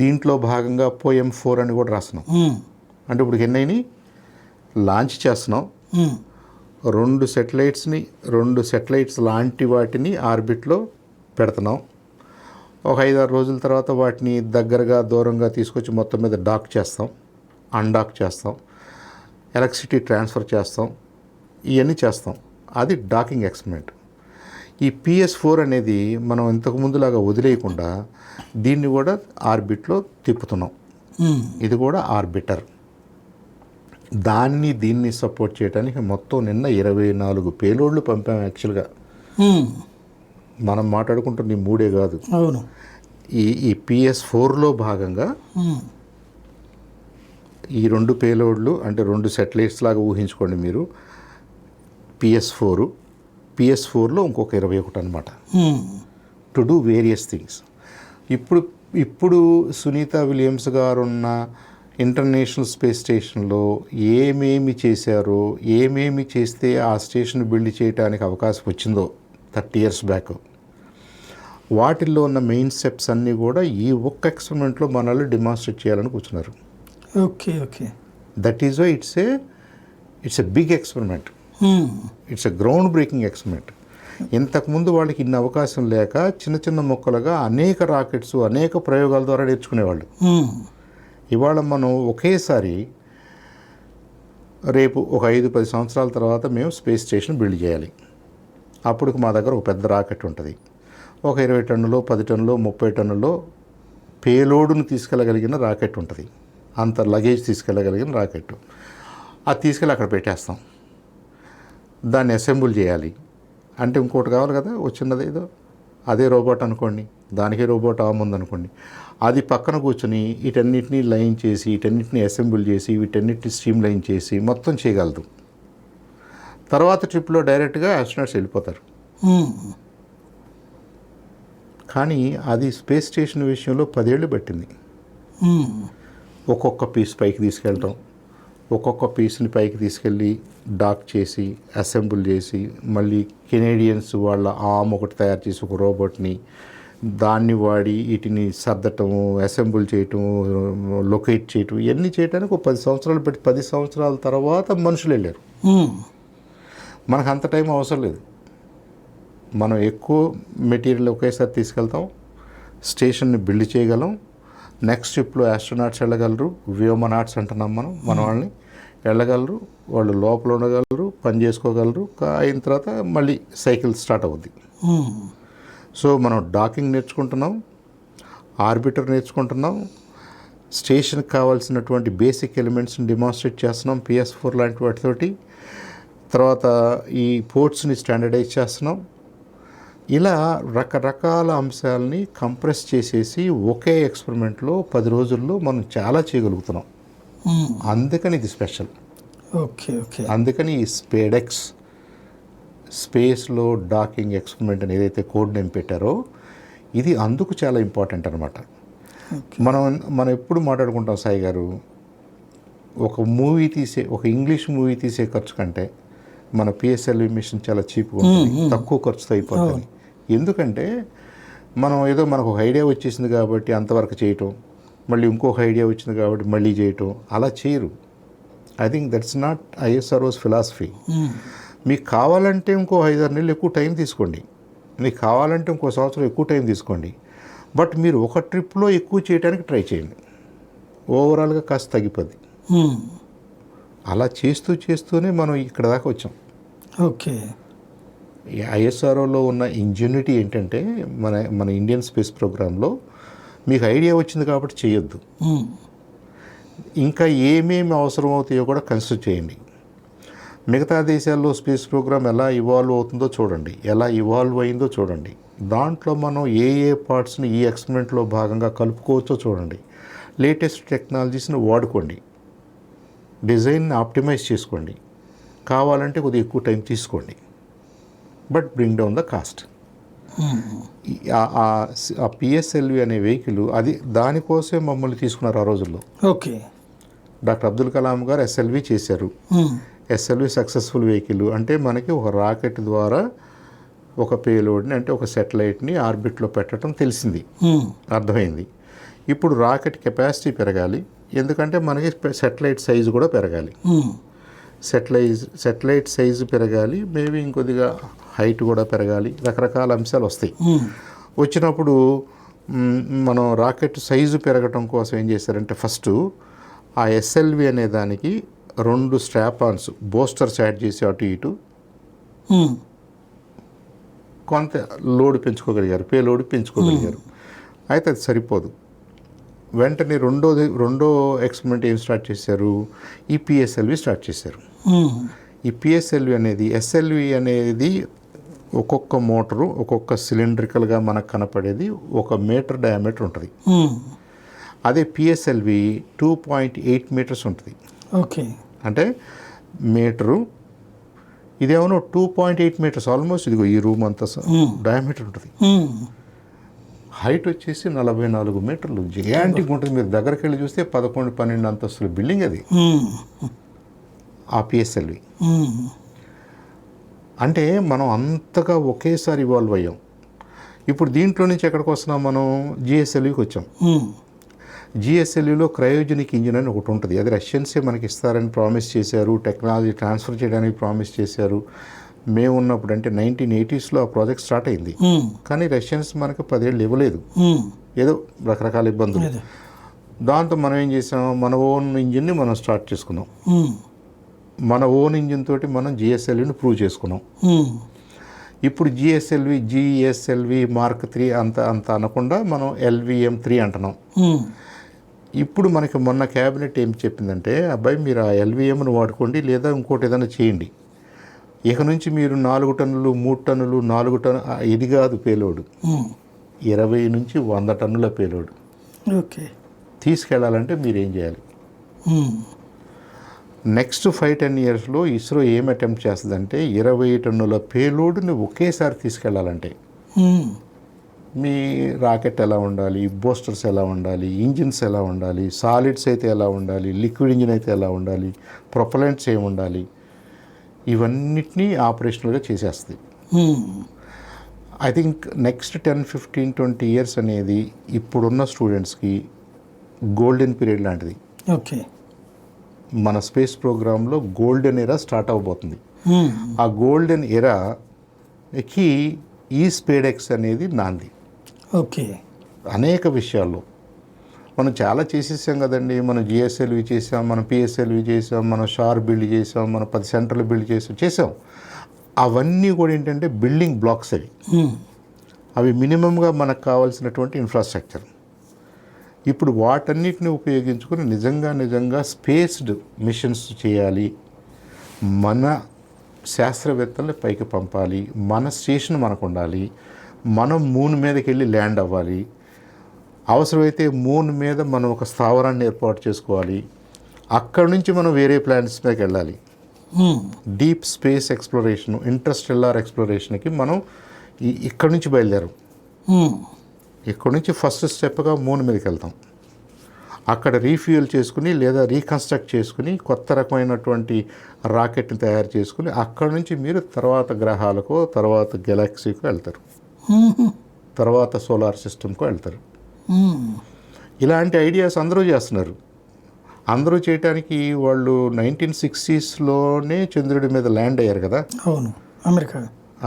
దీంట్లో భాగంగా పోయం 4 అని కూడా రాస్తున్నాం. అంటే ఇప్పుడు ఎన్నైనా లాంచ్ చేస్తున్నాం, 2 సెటిలైట్స్ లాంటి వాటిని ఆర్బిట్లో పెడుతున్నాం. ఒక 5-6 రోజుల తర్వాత వాటిని దగ్గరగా దూరంగా తీసుకొచ్చి మొత్తం మీద డాక్ చేస్తాం, అన్డాక్ చేస్తాం, ఎలక్ట్రిసిటీ ట్రాన్స్ఫర్ చేస్తాం, ఇవన్నీ చేస్తాం. అది డాకింగ్ ఎక్స్పెరిమెంట్. ఈ PS4 అనేది మనం ఇంతకు ముందులాగా వదిలేయకుండా దీన్ని కూడా ఆర్బిట్లో తిప్పుతున్నాం. ఇది కూడా ఆర్బిటర్. దీన్ని సపోర్ట్ చేయడానికి మొత్తం నిన్న 24 పేలోడ్లు పంపాం. యాక్చువల్గా మనం మాట్లాడుకుంటున్న 3 కాదు, అవును. ఈ PS4లో భాగంగా ఈ 2 పేలోడ్లు అంటే 2 సెటిలైట్స్ లాగా ఊహించుకోండి మీరు. PS4లో ఇంకొక 21 అనమాట, టు డూ వేరియస్ థింగ్స్. ఇప్పుడు సునీత విలియమ్స్ గారు ఉన్న ఇంటర్నేషనల్ స్పేస్ స్టేషన్లో ఏమేమి చేశారో, ఏమేమి చేస్తే ఆ స్టేషన్ బిల్డ్ చేయడానికి అవకాశం వచ్చిందో 30 years బ్యాక్, వాటిల్లో ఉన్న మెయిన్ స్టెప్స్ అన్నీ కూడా ఈ ఒక్క ఎక్స్పెరిమెంట్లో మనల్ని డిమాన్స్ట్రేట్ చేయాలని కూర్చున్నారు. Okay okay that is why it's a big experiment. It's a ground breaking experiment. ఇంతకుముందు వాళ్ళకి ఇన్ని అవకాశం లేక చిన్న చిన్న మొక్కలుగా అనేక రాకెట్స్, అనేక ప్రయోగాల ద్వారా నేర్చుకునేవాళ్ళు. ఇవాళ మనం ఒకేసారి రేపు ఒక 5-10 సంవత్సరాల తర్వాత మేము స్పేస్ స్టేషన్ బిల్డ్ చేయాలి. అప్పుడు మా దగ్గర ఒక పెద్ద రాకెట్ ఉంటుంది, ఒక 20 టన్నులో 10 టన్నులో 30 టన్నులో పేలోడును తీసుకెళ్ళగలిగిన రాకెట్ ఉంటుంది, అంత లగేజ్ తీసుకెళ్ళగలిగిన రాకెట్. అది తీసుకెళ్ళి అక్కడ పెట్టేస్తాం. దాన్ని అసెంబుల్ చేయాలి అంటే ఇంకోటి కావాలి కదా, వచ్చినది ఏదో అదే రోబోట్ అనుకోండి, దానికే రోబోట్ ఆర్మ్ ఉందనుకోండి, అది పక్కన కూర్చొని వీటన్నిటిని లైన్ చేసి, వీటన్నిటిని అసెంబుల్ చేసి, వీటన్నిటిని స్ట్రీమ్ లైన్ చేసి మొత్తం చేయగలదు. తర్వాత ట్రిప్లో డైరెక్ట్గా ఆస్ట్రోనాట్స్ వెళ్ళిపోతారు. కానీ అది స్పేస్ స్టేషన్ విషయంలో 10 ఏళ్ళు పట్టింది. ఒక్కొక్క పీస్ పైకి తీసుకెళ్ళటం, ఒక్కొక్క పీస్ని పైకి తీసుకెళ్ళి డాక్ చేసి అసెంబుల్ చేసి, మళ్ళీ కెనేడియన్స్ వాళ్ళ ఆర్మ్ ఒకటి తయారు చేసి ఒక రోబోట్ని దాన్ని వాడి వీటిని సర్దటం, అసెంబుల్ చేయటం, లొకేట్ చేయటం ఇవన్నీ చేయడానికి ఒక 10 సంవత్సరాలు పెట్టి 10 సంవత్సరాల తర్వాత మనుషులు వెళ్ళారు. మనకు అంత టైం అవసరం లేదు. మనం ఎక్కువ మెటీరియల్ ఒకేసారి తీసుకెళ్తాం, స్టేషన్ని బిల్డ్ చేయగలం. నెక్స్ట్ షిప్లో ఆస్ట్రోనాట్స్ వెళ్ళగలరు, వ్యోమనాట్స్ అంటున్నాం మన వాళ్ళని వెళ్ళగలరు, వాళ్ళు లోపల ఉండగలరు, పని చేసుకోగలరు. అయిన తర్వాత మళ్ళీ సైకిల్ స్టార్ట్ అవుద్ది. సో మనం డాకింగ్ నేర్చుకుంటున్నాం, ఆర్బిటర్ నేర్చుకుంటున్నాం, స్టేషన్కి కావాల్సినటువంటి బేసిక్ ఎలిమెంట్స్ని డిమాన్స్ట్రేట్ చేస్తున్నాం PS4 లాంటి వాటితోటి. తర్వాత ఈ పోర్ట్స్ని స్టాండర్డైజ్ చేస్తున్నాం. ఇలా రకరకాల అంశాలని కంప్రెస్ చేసేసి ఒకే ఎక్స్పెరిమెంట్లో 10 రోజుల్లో మనం చాలా చేయగలుగుతున్నాం. అందుకని ఇది స్పెషల్. అందుకని ఈ స్పేడెక్స్ స్పేస్లో డాకింగ్ ఎక్స్పెరిమెంట్ అని ఏదైతే కోడ్ నేమ్ పెట్టారో ఇది అందుకు చాలా ఇంపార్టెంట్ అనమాట. మనం ఎప్పుడు మాట్లాడుకుంటాం సాయి గారు, ఒక ఇంగ్లీష్ మూవీ తీసే ఖర్చు కంటే మన PSLV మిషన్ చాలా చీప్గా ఉంటుంది, తక్కువ ఖర్చుతో అయిపోతుంది. ఎందుకంటే మనం ఏదో మనకు ఒక ఐడియా వచ్చేసింది కాబట్టి అంతవరకు చేయటం, మళ్ళీ ఇంకొక ఐడియా వచ్చింది కాబట్టి మళ్ళీ చేయటం, అలా చేయరు. I think that's not ISRO's philosophy. మీకు కావాలంటే ఇంకో 5-6 నెలలు ఎక్కువ టైం తీసుకోండి, మీకు కావాలంటే ఇంకో సంవత్సరం ఎక్కువ టైం తీసుకోండి, బట్ మీరు ఒక ట్రిప్లో ఎక్కువ చేయడానికి ట్రై చేయండి. ఓవరాల్గా కాస్త తగ్గిపోద్ది. అలా చేస్తూనే మనం ఇక్కడ దాకా వచ్చాం. ఓకే. ISROలో ఉన్న ఇంజన్యూటీ ఏంటంటే మన ఇండియన్ స్పేస్ ప్రోగ్రాంలో మీకు ఐడియా వచ్చింది కాబట్టి చేయొద్దు, ఇంకా ఏమేమి అవసరం అవుతాయో కూడా కన్సిడర్ చేయండి. మిగతా దేశాల్లో స్పేస్ ప్రోగ్రామ్ ఎలా ఇవాల్వ్ అవుతుందో చూడండి, ఎలా ఇవాల్వ్ అయిందో చూడండి. దాంట్లో మనం ఏ పార్ట్స్ని ఈ ఎక్స్పెరిమెంట్లో భాగంగా కలుపుకోవచ్చో చూడండి. లేటెస్ట్ టెక్నాలజీస్ని వాడుకోండి, డిజైన్ని ఆప్టిమైజ్ చేసుకోండి. కావాలంటే కొద్దిగా ఎక్కువ టైం తీసుకోండి, but bring down the cost. ఆ PSLV అనే వెహికల్ అది దానికోసమే మమ్మల్ని తీసుకున్నారు ఆ రోజుల్లో. ఓకే. డాక్టర్ అబ్దుల్ కలాం గారు SLV చేశారు. SLV సక్సెస్ఫుల్ వెహికల్ అంటే మనకి ఒక రాకెట్ ద్వారా ఒక పేలోడ్ని అంటే ఒక సెటిలైట్ని ఆర్బిట్లో పెట్టడం తెలిసింది, అర్థమైంది. ఇప్పుడు రాకెట్ కెపాసిటీ పెరగాలి, ఎందుకంటే మనకి సెటిలైట్ సైజు కూడా పెరగాలి. సెటిలైట్ సైజు పెరగాలి, మేబీ ఇంకొద్దిగా హైట్ కూడా పెరగాలి, రకరకాల అంశాలు వస్తాయి. వచ్చినప్పుడు మనం రాకెట్ సైజు పెరగటం కోసం ఏం చేశారంటే ఫస్ట్ ఆ SLV అనే దానికి 2 స్ట్రాప్-ఆన్స్ బోస్టర్స్ యాడ్ చేసి అటు ఇటు కొంత లోడ్ పెంచుకోగలిగారు, పేలోడ్ పెంచుకోగలిగారు. అయితే అది సరిపోదు. వెంటనే రెండో ఎక్స్పెరిమెంట్ ఏం స్టార్ట్ చేశారు, ఈ PSLV స్టార్ట్ చేశారు. ఈ PSLV అనేది SLV అనేది ఒక్కొక్క మోటరు ఒక్కొక్క సిలిండ్రికల్గా మనకు కనపడేది 1 మీటర్ డయామీటర్ ఉంటుంది. అదే PSLV 2.8 మీటర్స్ ఉంటుంది. ఓకే. అంటే మీటరు, ఇదేమో 2.8 మీటర్స్, ఆల్మోస్ట్ ఇదిగో ఈ రూమ్ అంతా డయామీటర్ ఉంటుంది. హైట్ వచ్చేసి 44 మీటర్లు, జియాంటిక్ ఉంటుంది. మీరు దగ్గరికి వెళ్ళి చూస్తే 11-12 అంతస్తుల బిల్డింగ్ అది, ఆ PSLV. అంటే మనం అంతగా ఒకేసారి ఇవాల్వ్ అయ్యాం. ఇప్పుడు దీంట్లో నుంచి ఎక్కడికి వస్తున్నాం, మనం GSLVకి వచ్చాం. GSLVలో క్రయోజెనిక్ ఇంజిన్ అని ఒకటి ఉంటుంది, అది రష్యన్సే మనకి ఇస్తారని ప్రామిస్ చేశారు, టెక్నాలజీ ట్రాన్స్ఫర్ చేయడానికి ప్రామిస్ చేశారు. మేము ఉన్నప్పుడు అంటే 1980sలో ఆ ప్రాజెక్ట్ స్టార్ట్ అయింది, కానీ రష్యన్స్ మనకు 10 ఏళ్ళు ఇవ్వలేదు, ఏదో రకరకాల ఇబ్బందులు. దాంతో మనం ఏం చేసాం, మన ఓన్ ఇంజిన్ని మనం స్టార్ట్ చేసుకున్నాం. మన ఓన్ ఇంజిన్ తోటి మనం GSLVని ప్రూవ్ చేసుకున్నాం. ఇప్పుడు GSLV Mark 3 అంత అనకుండా మనం LVM-3 అంటున్నాం. ఇప్పుడు మనకి మొన్న క్యాబినెట్ ఏం చెప్పిందంటే, అబ్బాయి మీరు ఆ LVMను వాడుకోండి, లేదా ఇంకోటి ఏదైనా చేయండి. ఇక నుంచి మీరు 4 టన్నులు 3 టన్నులు 4 టన్నులు ఇది కాదు పేలోడు, 20 నుంచి 100 టన్నుల పేలోడు తీసుకెళ్లాలంటే మీరు ఏం చేయాలి? నెక్స్ట్ 5-10 ఇయర్స్లో ఇస్రో ఏం అటెంప్ట్ చేస్తుందంటే 20 టన్నుల పేలోడ్ని ఒకేసారి తీసుకెళ్లాలంటే మీ రాకెట్ ఎలా ఉండాలి, బూస్టర్స్ ఎలా ఉండాలి, ఇంజిన్స్ ఎలా ఉండాలి, సాలిడ్స్ అయితే ఎలా ఉండాలి, లిక్విడ్ ఇంజిన్ అయితే ఎలా ఉండాలి, ప్రొపలెంట్స్ ఏమి ఉండాలి, ఇవన్నిటినీ ఆపరేషనల్గా చేసేస్తుంది. ఐ థింక్ నెక్స్ట్ 10-15-20 ఇయర్స్ అనేది ఇప్పుడున్న స్టూడెంట్స్కి గోల్డెన్ పీరియడ్ లాంటిది. ఓకే. మన స్పేస్ ప్రోగ్రాంలో గోల్డెన్ ఎరా స్టార్ట్ అవబోతుంది. ఆ గోల్డెన్ ఎరాకి ఈ స్పేడెక్స్ అనేది నాంది. ఓకే. అనేక విషయాల్లో మనం చాలా చేసేసాం కదండి. మనం జిఎస్ఎల్వి చేసాం, మనం పిఎస్ఎల్వి చేసాం, మనం షార్ బిల్డ్ చేసాం, మనం 10 సెంటర్లు బిల్డ్ చేసాం. అవన్నీ కూడా ఏంటంటే బిల్డింగ్ బ్లాక్స్ అవి మినిమంగా మనకు కావాల్సినటువంటి ఇన్ఫ్రాస్ట్రక్చర్. ఇప్పుడు వాటన్నిటిని ఉపయోగించుకొని నిజంగా స్పేస్డ్ మిషన్స్ చేయాలి, మన శాస్త్రవేత్తల్ని పైకి పంపాలి, మన స్టేషన్ మనకు ఉండాలి, మనం మూన్ మీదకి వెళ్ళి ల్యాండ్ అవ్వాలి, అవసరమైతే మూన్ మీద మనం ఒక స్థావరాన్ని ఏర్పాటు చేసుకోవాలి, అక్కడ నుంచి మనం వేరే ప్లానెట్స్ మీదకి వెళ్ళాలి. డీప్ స్పేస్ ఎక్స్ప్లోరేషన్, ఇంటర్స్టెల్లార్ ఎక్స్ప్లోరేషన్కి మనం ఇక్కడ నుంచి బయలుదేరం. ఇక్కడ నుంచి ఫస్ట్ స్టెప్గా మూన్ మీదకి వెళ్తాం. అక్కడ రీఫ్యూయల్ చేసుకుని లేదా రీకన్స్ట్రక్ట్ చేసుకుని కొత్త రకమైనటువంటి రాకెట్ని తయారు చేసుకుని అక్కడ నుంచి మీరు తర్వాత గ్రహాలకు, తర్వాత గెలాక్సీకి వెళ్తారు, తర్వాత సోలార్ సిస్టమ్కు వెళ్తారు. ఇలాంటి ఐడియాస్ అందరూ చేస్తున్నారు. అందరూ చేయటానికి వాళ్ళు 1960sలోనే చంద్రుడి మీద ల్యాండ్ అయ్యారు కదా. అవును,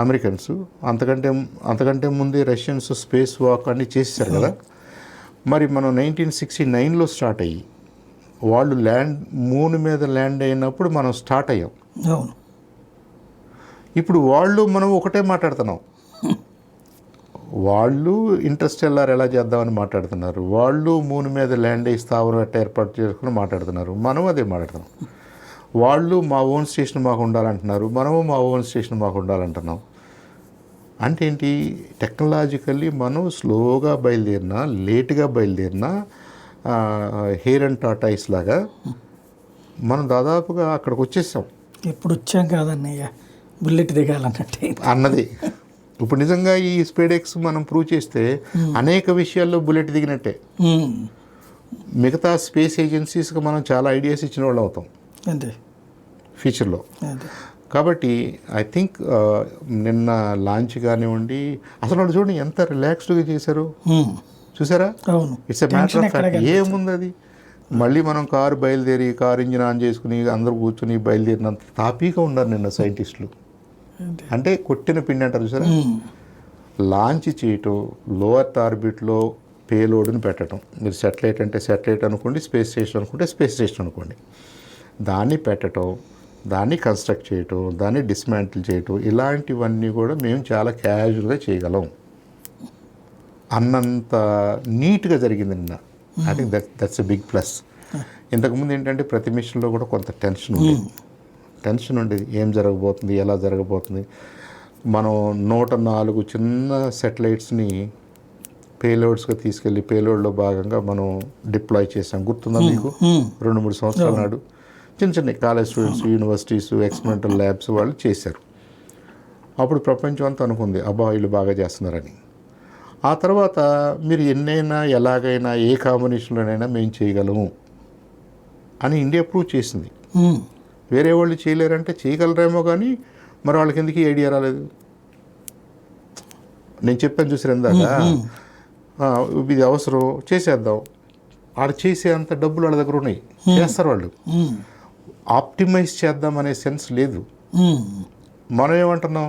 అమెరికన్స్. అంతకంటే ముందే రష్యన్స్ స్పేస్ వాక్ అన్నీ చేసేసారు కదా. మరి మనం 1969లో స్టార్ట్ అయ్యి వాళ్ళు మూన్ మీద ల్యాండ్ అయినప్పుడు మనం స్టార్ట్ అయ్యాం. అవును. ఇప్పుడు మనం ఒకటే మాట్లాడుతున్నాం. వాళ్ళు ఇంటర్స్టెల్లార్ ఎలా చేద్దామని మాట్లాడుతున్నారు, వాళ్ళు మూన్ మీద ల్యాండ్ అయ్యి స్థావరం ఏర్పాటు చేసుకుని మాట్లాడుతున్నారు, మనం అదే మాట్లాడుతున్నాం. వాళ్ళు మా ఓన్ స్టేషన్ మాకు ఉండాలంటున్నారు, మనము మా ఓన్ స్టేషన్ మాకు ఉండాలంటున్నాం. అంటే ఏంటి, టెక్నాలజికల్లీ మనం స్లోగా బయలుదేరినా, లేట్గా బయలుదేరినా, హెయిర్ అండ్ టాటాయిస్ లాగా మనం దాదాపుగా అక్కడికి వచ్చేసాం. ఎప్పుడు వచ్చాం కాదన్నయ్య, బుల్లెట్ దిగాలన్నట్టే అన్నది. ఇప్పుడు నిజంగా ఈ స్పేడెక్స్ మనం ప్రూవ్ చేస్తే అనేక విషయాల్లో బుల్లెట్ దిగినట్టే. మిగతా స్పేస్ ఏజెన్సీస్కి మనం చాలా ఐడియాస్ ఇచ్చిన వాళ్ళు అవుతాం అంతే ఫ్యూచర్లో. కాబట్టి ఐ థింక్ నిన్న లాంచ్ కానివ్వండి, అసలు వాళ్ళు చూడండి ఎంత రిలాక్స్డ్గా చేశారు, చూసారా? It's a matter of fact. ఏముంది అది, మళ్ళీ మనం కారు ఇంజిన్ ఆన్ చేసుకుని అందరూ కూర్చుని బయలుదేరినంత తాపీగా ఉన్నారు నిన్న సైంటిస్టులు. అంటే కొట్టిన పిండి అంటారు చూసారా. లాంచ్ చేయటం, లోయర్ ఆర్బిట్లో పేలోడ్ని పెట్టడం, మీరు సెటిలైట్ అంటే సెటిలైట్ అనుకోండి, స్పేస్ స్టేషన్ అనుకుంటే స్పేస్ స్టేషన్ అనుకోండి, దాన్ని పెట్టడం, దాన్ని కన్స్ట్రక్ట్ చేయటం, దాన్ని డిస్మాంటిల్ చేయటం, ఇలాంటివన్నీ కూడా మేము చాలా క్యాజువల్గా చేయగలం అన్నంత నీట్గా జరిగింది నిన్న. I think that's a big plus. ఇంతకుముందు ఏంటంటే ప్రతి మిషన్లో కూడా కొంత టెన్షన్ ఉండేది, ఏం జరగబోతుంది, ఎలా జరగబోతుంది. మనం 104 చిన్న సెటిలైట్స్ని పేలోడ్స్గా తీసుకెళ్ళి పేలోడ్లో భాగంగా మనం డిప్లాయ్ చేసాం, గుర్తుందా మీకు? 2-3 సంవత్సరాల నాడు చిన్న college students, universities, experimental labs వాళ్ళు చేశారు. అప్పుడు ప్రపంచం అంతా అనుకుంది అబ్బా వీళ్ళు బాగా చేస్తున్నారని. ఆ తర్వాత మీరు ఎన్నైనా ఎలాగైనా ఏ కాంబినేషన్లోనైనా మేము చేయగలము అని ఇండియా ప్రూవ్ చేసింది. వేరే వాళ్ళు చేయలేరంటే చేయగలరేమో, కానీ మరి వాళ్ళకి ఎందుకు ఈ ఐడియా రాలేదు? నేను చెప్పాను చూసారు ఇందాక, ఇది అవసరం చేసేద్దాం, ఆడ చేసే అంత డబ్బులు వాళ్ళ దగ్గర ఉన్నాయి, చేస్తారు వాళ్ళు. ఆప్టిమైజ్ చేద్దాం అనే సెన్స్ లేదు. మనం ఏమంటున్నాం,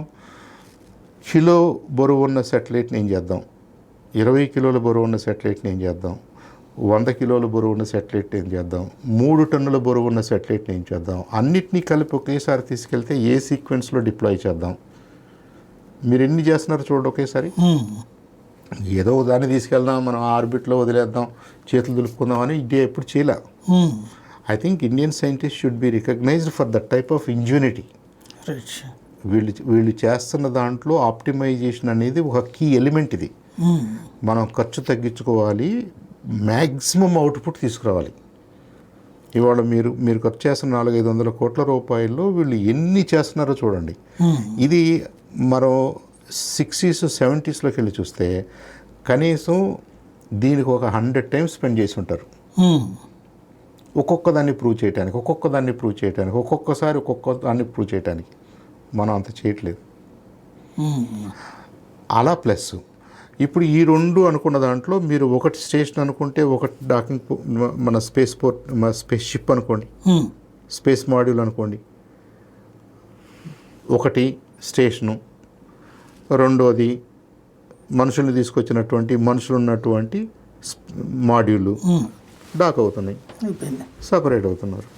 కిలో బరువు ఉన్న సెటిలైట్ని ఏం చేద్దాం, 20 కిలోల బరువు ఉన్న సెటిలైట్ని ఏం చేద్దాం, 100 కిలోల బరువు ఉన్న సెటిలైట్ ఏం చేద్దాం, 3 టన్నుల బరువు ఉన్న సెటిలైట్ని ఏం చేద్దాం, అన్నిటినీ కలిపి ఒకేసారి తీసుకెళ్తే ఏ సీక్వెన్స్లో డిప్లాయ్ చేద్దాం. మీరు ఎన్ని చేస్తున్నారు చూడండి ఒకేసారి. ఏదో దాన్ని తీసుకెళ్దాం, మనం ఆర్బిట్లో వదిలేద్దాం, చేతులు దులుపుకుందాం అని ఇండియా ఎప్పుడు చేయలే. I think Indian scientist should be recognised for that type of ingenuity. వీళ్ళు చేస్తున్న దాంట్లో ఆప్టిమైజేషన్ అనేది ఒక కీ ఎలిమెంట్. ఇది మనం ఖర్చు తగ్గించుకోవాలి, మ్యాక్సిమం అవుట్పుట్ తీసుకురావాలి. ఇవాళ మీరు ఖర్చు చేస్తున్న 400-500 కోట్ల రూపాయల్లో వీళ్ళు ఎన్ని చేస్తున్నారో చూడండి. ఇది మరో 60s 70sలోకి వెళ్ళి చూస్తే కనీసం దీనికి ఒక 100 times స్పెండ్ చేసి ఉంటారు. ఒక్కొక్క దాన్ని ప్రూవ్ చేయడానికి, ఒక్కొక్కసారి ఒక్కొక్క దాన్ని ప్రూవ్ చేయడానికి. మనం అంత చేయట్లేదు. అలా ప్లస్ ఇప్పుడు ఈ రెండు అనుకున్న దాంట్లో మీరు ఒకటి స్టేషన్ అనుకుంటే ఒకటి డాకింగ్ మన స్పేస్ పోర్ట్ మన స్పేస్ షిప్ అనుకోండి, స్పేస్ మాడ్యూల్ అనుకోండి, ఒకటి స్టేషను, రెండోది మనుషుల్ని తీసుకొచ్చినటువంటి మనుషులు ఉన్నటువంటి మాడ్యూలు డాక్ అవుతున్నాయి, సపరేట్ అవుతున్నారు.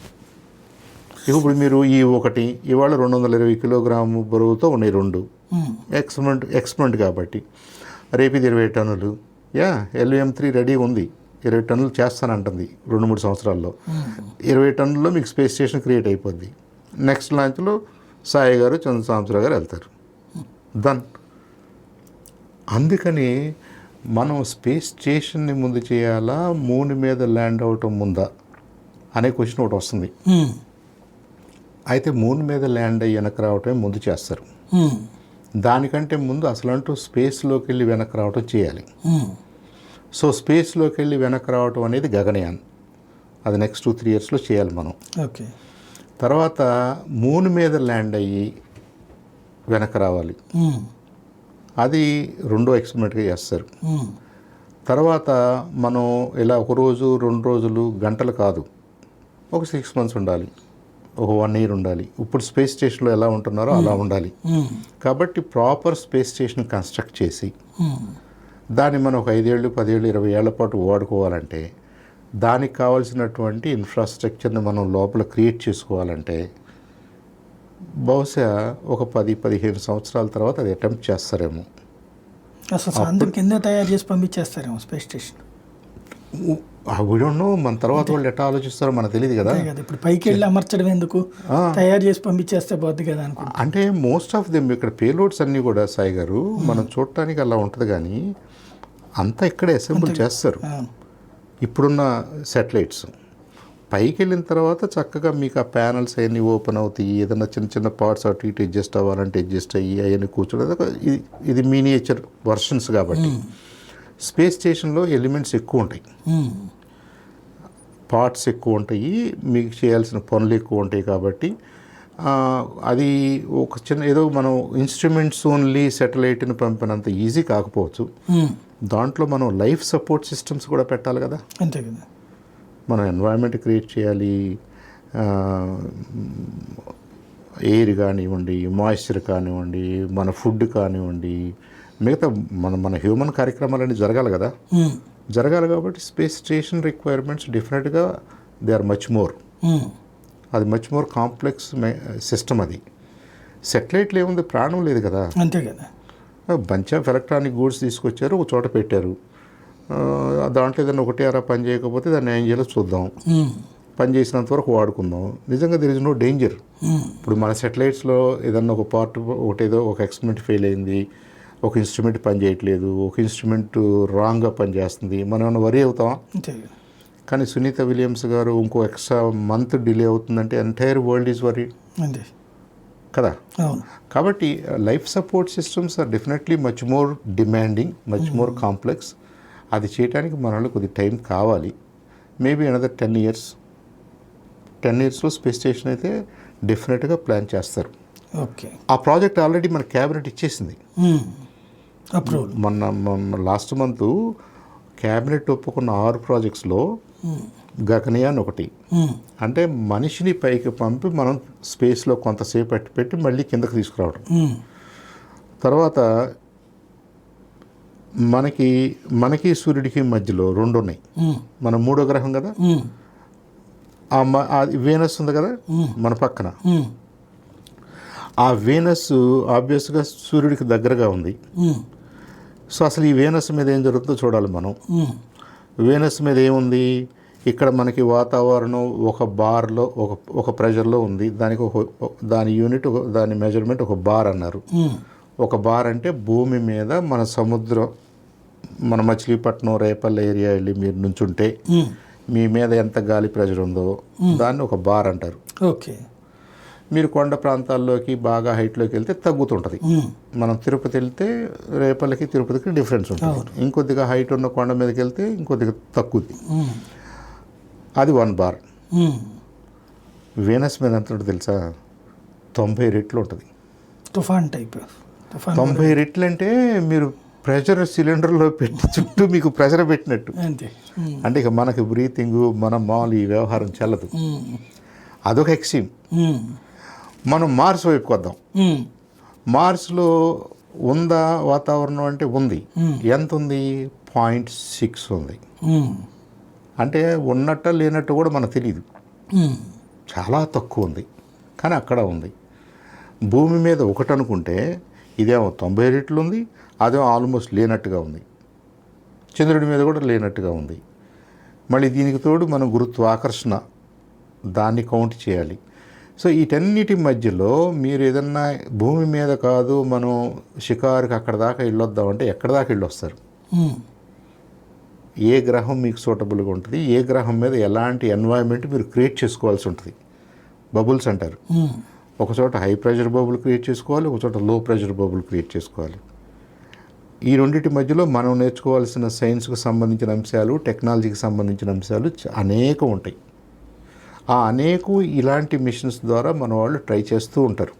ఇప్పుడు మీరు ఈ ఒకటి ఇవాళ 220 కిలోగ్రాము బరువుతో ఉన్నాయి రెండు ఎక్స్పెరిమెంట్ కాబట్టి రేపు ఇది 20 టన్నులు. LVM-3 రెడీ ఉంది, 20 టన్నులు చేస్తానంటుంది 2-3 సంవత్సరాల్లో. 20 టన్నుల్లో మీకు స్పేస్ స్టేషన్ క్రియేట్ అయిపోద్ది. నెక్స్ట్ లాంచ్లో సాయి గారు చంద్రశేఖరరావు గారు వెళ్తారు. డన్. అందుకని మనం స్పేస్ స్టేషన్ని ముందు చేయాలా, మూన్ మీద ల్యాండ్ అవటం ముందా అనే క్వశ్చన్ ఒకటి వస్తుంది. అయితే మూన్ మీద ల్యాండ్ అయ్యి వెనక్కి రావటమే ముందు చేస్తారు. దానికంటే ముందు అసలంటూ స్పేస్లోకి వెళ్ళి వెనక్కి రావటం చేయాలి. సో స్పేస్లోకి వెళ్ళి వెనక్కి రావటం అనేది గగనయాన్, అది నెక్స్ట్ 2-3 ఇయర్స్లో చేయాలి మనం. ఓకే. తర్వాత మూన్ మీద ల్యాండ్ అయ్యి వెనక్కి రావాలి, అది రెండో ఎక్స్పెరిమెంట్గా చేస్తారు. తర్వాత మనం ఇలా 1 రోజు 2 రోజులు గంటలు కాదు, ఒక 6 months ఉండాలి, ఒక 1 year ఉండాలి. ఇప్పుడు స్పేస్ స్టేషన్లో ఎలా ఉంటున్నారో అలా ఉండాలి. కాబట్టి ప్రాపర్ స్పేస్ స్టేషన్ కన్స్ట్రక్ట్ చేసి దాన్ని మనం ఒక 5 ఏళ్ళు 10 ఏళ్ళు 20 ఏళ్ల పాటు వాడుకోవాలంటే దానికి కావాల్సినటువంటి ఇన్ఫ్రాస్ట్రక్చర్ని మనం లోపల క్రియేట్ చేసుకోవాలంటే బహుశా ఒక 10-15 సంవత్సరాల తర్వాత అది అటెంప్ట్ చేస్తారేమో. అసలు అందరు కింద తయారు చేసి పంపించేస్తారేమో స్పేస్ స్టేషన్. వీడో మన తర్వాత వాళ్ళు ఎట్లా ఆలోచిస్తారో మనకు తెలియదు కదా. ఇప్పుడు పైకి వెళ్ళి అమర్చడం ఎందుకు, తయారు చేసి పంపించేస్తే పోద్ది కదా అనుకుంటా. అంటే మోస్ట్ ఆఫ్ దెమ్ ఇక్కడ పేలోడ్స్ అన్నీ కూడా సాయి గారు మనం చూడటానికి అలా ఉంటుంది, కానీ అంతా ఇక్కడే అసెంబుల్ చేస్తారు. ఇప్పుడున్న శాటిలైట్స్ పైకి వెళ్ళిన తర్వాత చక్కగా మీకు ఆ ప్యానల్స్ అవన్నీ ఓపెన్ అవుతాయి, ఏదైనా చిన్న చిన్న పార్ట్స్ అటు ఇటు అడ్జస్ట్ అవ్వాలంటే అడ్జస్ట్ అయ్యి అవన్నీ కూర్చోడం. ఇది మినియేచర్ వర్షన్స్ కాబట్టి స్పేస్ స్టేషన్లో ఎలిమెంట్స్ ఎక్కువ ఉంటాయి, పార్ట్స్ ఎక్కువ ఉంటాయి, మీకు చేయాల్సిన పనులు ఎక్కువ ఉంటాయి. కాబట్టి అది ఒక చిన్న ఏదో మనం ఇన్స్ట్రుమెంట్స్ ఓన్లీ శాటిలైట్ని పంపినంత ఈజీ కాకపోవచ్చు. దాంట్లో మనం లైఫ్ సపోర్ట్ సిస్టమ్స్ కూడా పెట్టాలి కదా. అంతే కదా. మనం ఎన్వైరన్మెంట్ క్రియేట్ చేయాలి, ఎయిర్ కానివ్వండి, మాయిశ్చర్ కానివ్వండి, మన ఫుడ్ కానివ్వండి, మిగతా మన హ్యూమన్ కార్యక్రమాలన్నీ జరగాలి కదా. జరగాలి కాబట్టి స్పేస్ స్టేషన్ రిక్వైర్మెంట్స్ డెఫినెట్గా దే ఆర్ మచ్ మోర్. అది మచ్ మోర్ కాంప్లెక్స్ సిస్టమ్. అది సెటిలైట్లు ఏముంది, ప్రాణం లేదు కదా. అంతే కదా. బంచ్ ఆఫ్ ఎలక్ట్రానిక్ గూడ్స్ తీసుకొచ్చారు, ఒక చోట పెట్టారు. దాంట్లో ఏదైనా ఒకటి అరా పని చేయకపోతే దాన్ని ఏం చేయాలో చూద్దాం, పని చేసినంత వరకు వాడుకుందాం. నిజంగా దెర్ ఇస్ నో డేంజర్. ఇప్పుడు మన సెటిలైట్స్లో ఏదన్నా ఒక పార్ట్ ఒకటేదో ఒక ఎక్స్పెరిమెంట్ ఫెయిల్ అయింది, ఒక ఇన్స్ట్రుమెంట్ పని చేయట్లేదు, ఒక ఇన్స్ట్రుమెంట్ రాంగ్గా పనిచేస్తుంది, మనం ఏమైనా వరీ అవుతామా? కానీ సునీత విలియమ్స్ గారు ఇంకో ఎక్స్ట్రా మంత్ డిలే అవుతుందంటే ఎంటైర్ వరల్డ్ ఈజ్ వరీ కదా. కాబట్టి life support systems are definitely much more demanding, much more complex. అది చేయడానికి మనలో కొద్ది టైం కావాలి. Maybe another 10 years. 10 yearsలో స్పేస్ స్టేషన్ అయితే డెఫినెట్గా ప్లాన్ చేస్తారు. ఓకే. ఆ ప్రాజెక్ట్ ఆల్రెడీ మన క్యాబినెట్ ఇచ్చేసింది. మొన్న లాస్ట్ మంత్ క్యాబినెట్ ఒప్పుకున్న 6 ప్రాజెక్ట్స్లో గగనయాన్ ఒకటి. అంటే మనిషిని పైకి పంపి మనం స్పేస్లో కొంతసేపు పెట్టి మళ్ళీ కిందకి తీసుకురావడం. తర్వాత మనకి సూర్యుడికి మధ్యలో 2 ఉన్నాయి. మన 3వ గ్రహం కదా, వీనస్ ఉంది కదా మన పక్కన. ఆ వీనస్ ఆబ్వియస్గా సూర్యుడికి దగ్గరగా ఉంది. సో అసలు ఈ వీనస్ మీద ఏం జరుగుతుందో చూడాలి మనం. వీనస్ మీద ఏముంది, ఇక్కడ మనకి వాతావరణం ఒక బార్లో ఒక ప్రెషర్లో ఉంది. దాని యూనిట్ దాని మెజర్మెంట్ ఒక బార్ అన్నారు. ఒక బార్ అంటే భూమి మీద మన సముద్రం, మన మచిలీపట్నం రేపల్లి ఏరియా వెళ్ళి మీరు నుంచుంటే మీ మీద ఎంత గాలి ప్రెషర్ ఉందో దాన్ని ఒక బార్ అంటారు. ఓకే. మీరు కొండ ప్రాంతాల్లోకి బాగా హైట్లోకి వెళ్తే తగ్గుతుంటుంది. మనం తిరుపతి వెళ్తే రేపల్లికి తిరుపతికి డిఫరెన్స్ ఉంటుంది. ఇంకొద్దిగా హైట్ ఉన్న కొండ మీదకి వెళ్తే ఇంకొద్దిగా తగ్గుద్ది. అది 1 bar. వీనస్ మీద ఎంత ఉంటుంది తెలుసా? 90 రెట్లు ఉంటుంది. తుఫాన్ టైప్. తుఫాన్ 90 రెట్లు అంటే మీరు ప్రెషర్ సిలిండర్లో పెట్టి చుట్టూ మీకు ప్రెషర్ పెట్టినట్టు. అంతే. అంటే ఇక మనకి బ్రీతింగ్ మన మామూలు ఈ వ్యవహారం చెల్లదు. అదొక ఎక్స్ట్రీమ్. మనం మార్స్ వైపుకి వద్దాం. మార్స్లో ఉందా వాతావరణం అంటే ఉంది. ఎంత ఉంది? 0.6 ఉంది. అంటే ఉన్నట్ట లేనట్టు కూడా మనకు తెలియదు. చాలా తక్కువ ఉంది, కానీ అక్కడ ఉంది. భూమి మీద ఒకటి అనుకుంటే ఇదేమో 90 రెట్లు ఉంది, అదేమో ఆల్మోస్ట్ లేనట్టుగా ఉంది. చంద్రుడి మీద కూడా లేనట్టుగా ఉంది. మళ్ళీ దీనికి తోడు మనం గురుత్వాకర్షణ దాన్ని కౌంట్ చేయాలి. సో వీటన్నిటి మధ్యలో మీరు ఏదన్నా భూమి మీద కాదు మనం షికారుకి అక్కడ దాకా వెళ్ళొద్దామంటే ఎక్కడ దాకా వెళ్ళొస్తారు? ఏ గ్రహం మీకు సూటబుల్గా ఉంటుంది, ఏ గ్రహం మీద ఎలాంటి ఎన్వైరన్మెంట్ మీరు క్రియేట్ చేసుకోవాల్సి ఉంటుంది. బబుల్స్ అంటారు. ఒక చోట హై ప్రెషర్ బబుల్ క్రియేట్ చేసుకోవాలి, ఒక చోట లో ప్రెషర్ బబుల్ క్రియేట్ చేసుకోవాలి. ఈ రెండింటి మధ్యలో మనం నేర్చుకోవాల్సిన సైన్స్కి సంబంధించిన అంశాలు, టెక్నాలజీకి సంబంధించిన అంశాలు అనేకం ఉంటాయి. ఆ అనేకం ఇలాంటి మిషన్స్ ద్వారా మన వాళ్ళు ట్రై చేస్తూ ఉంటారు.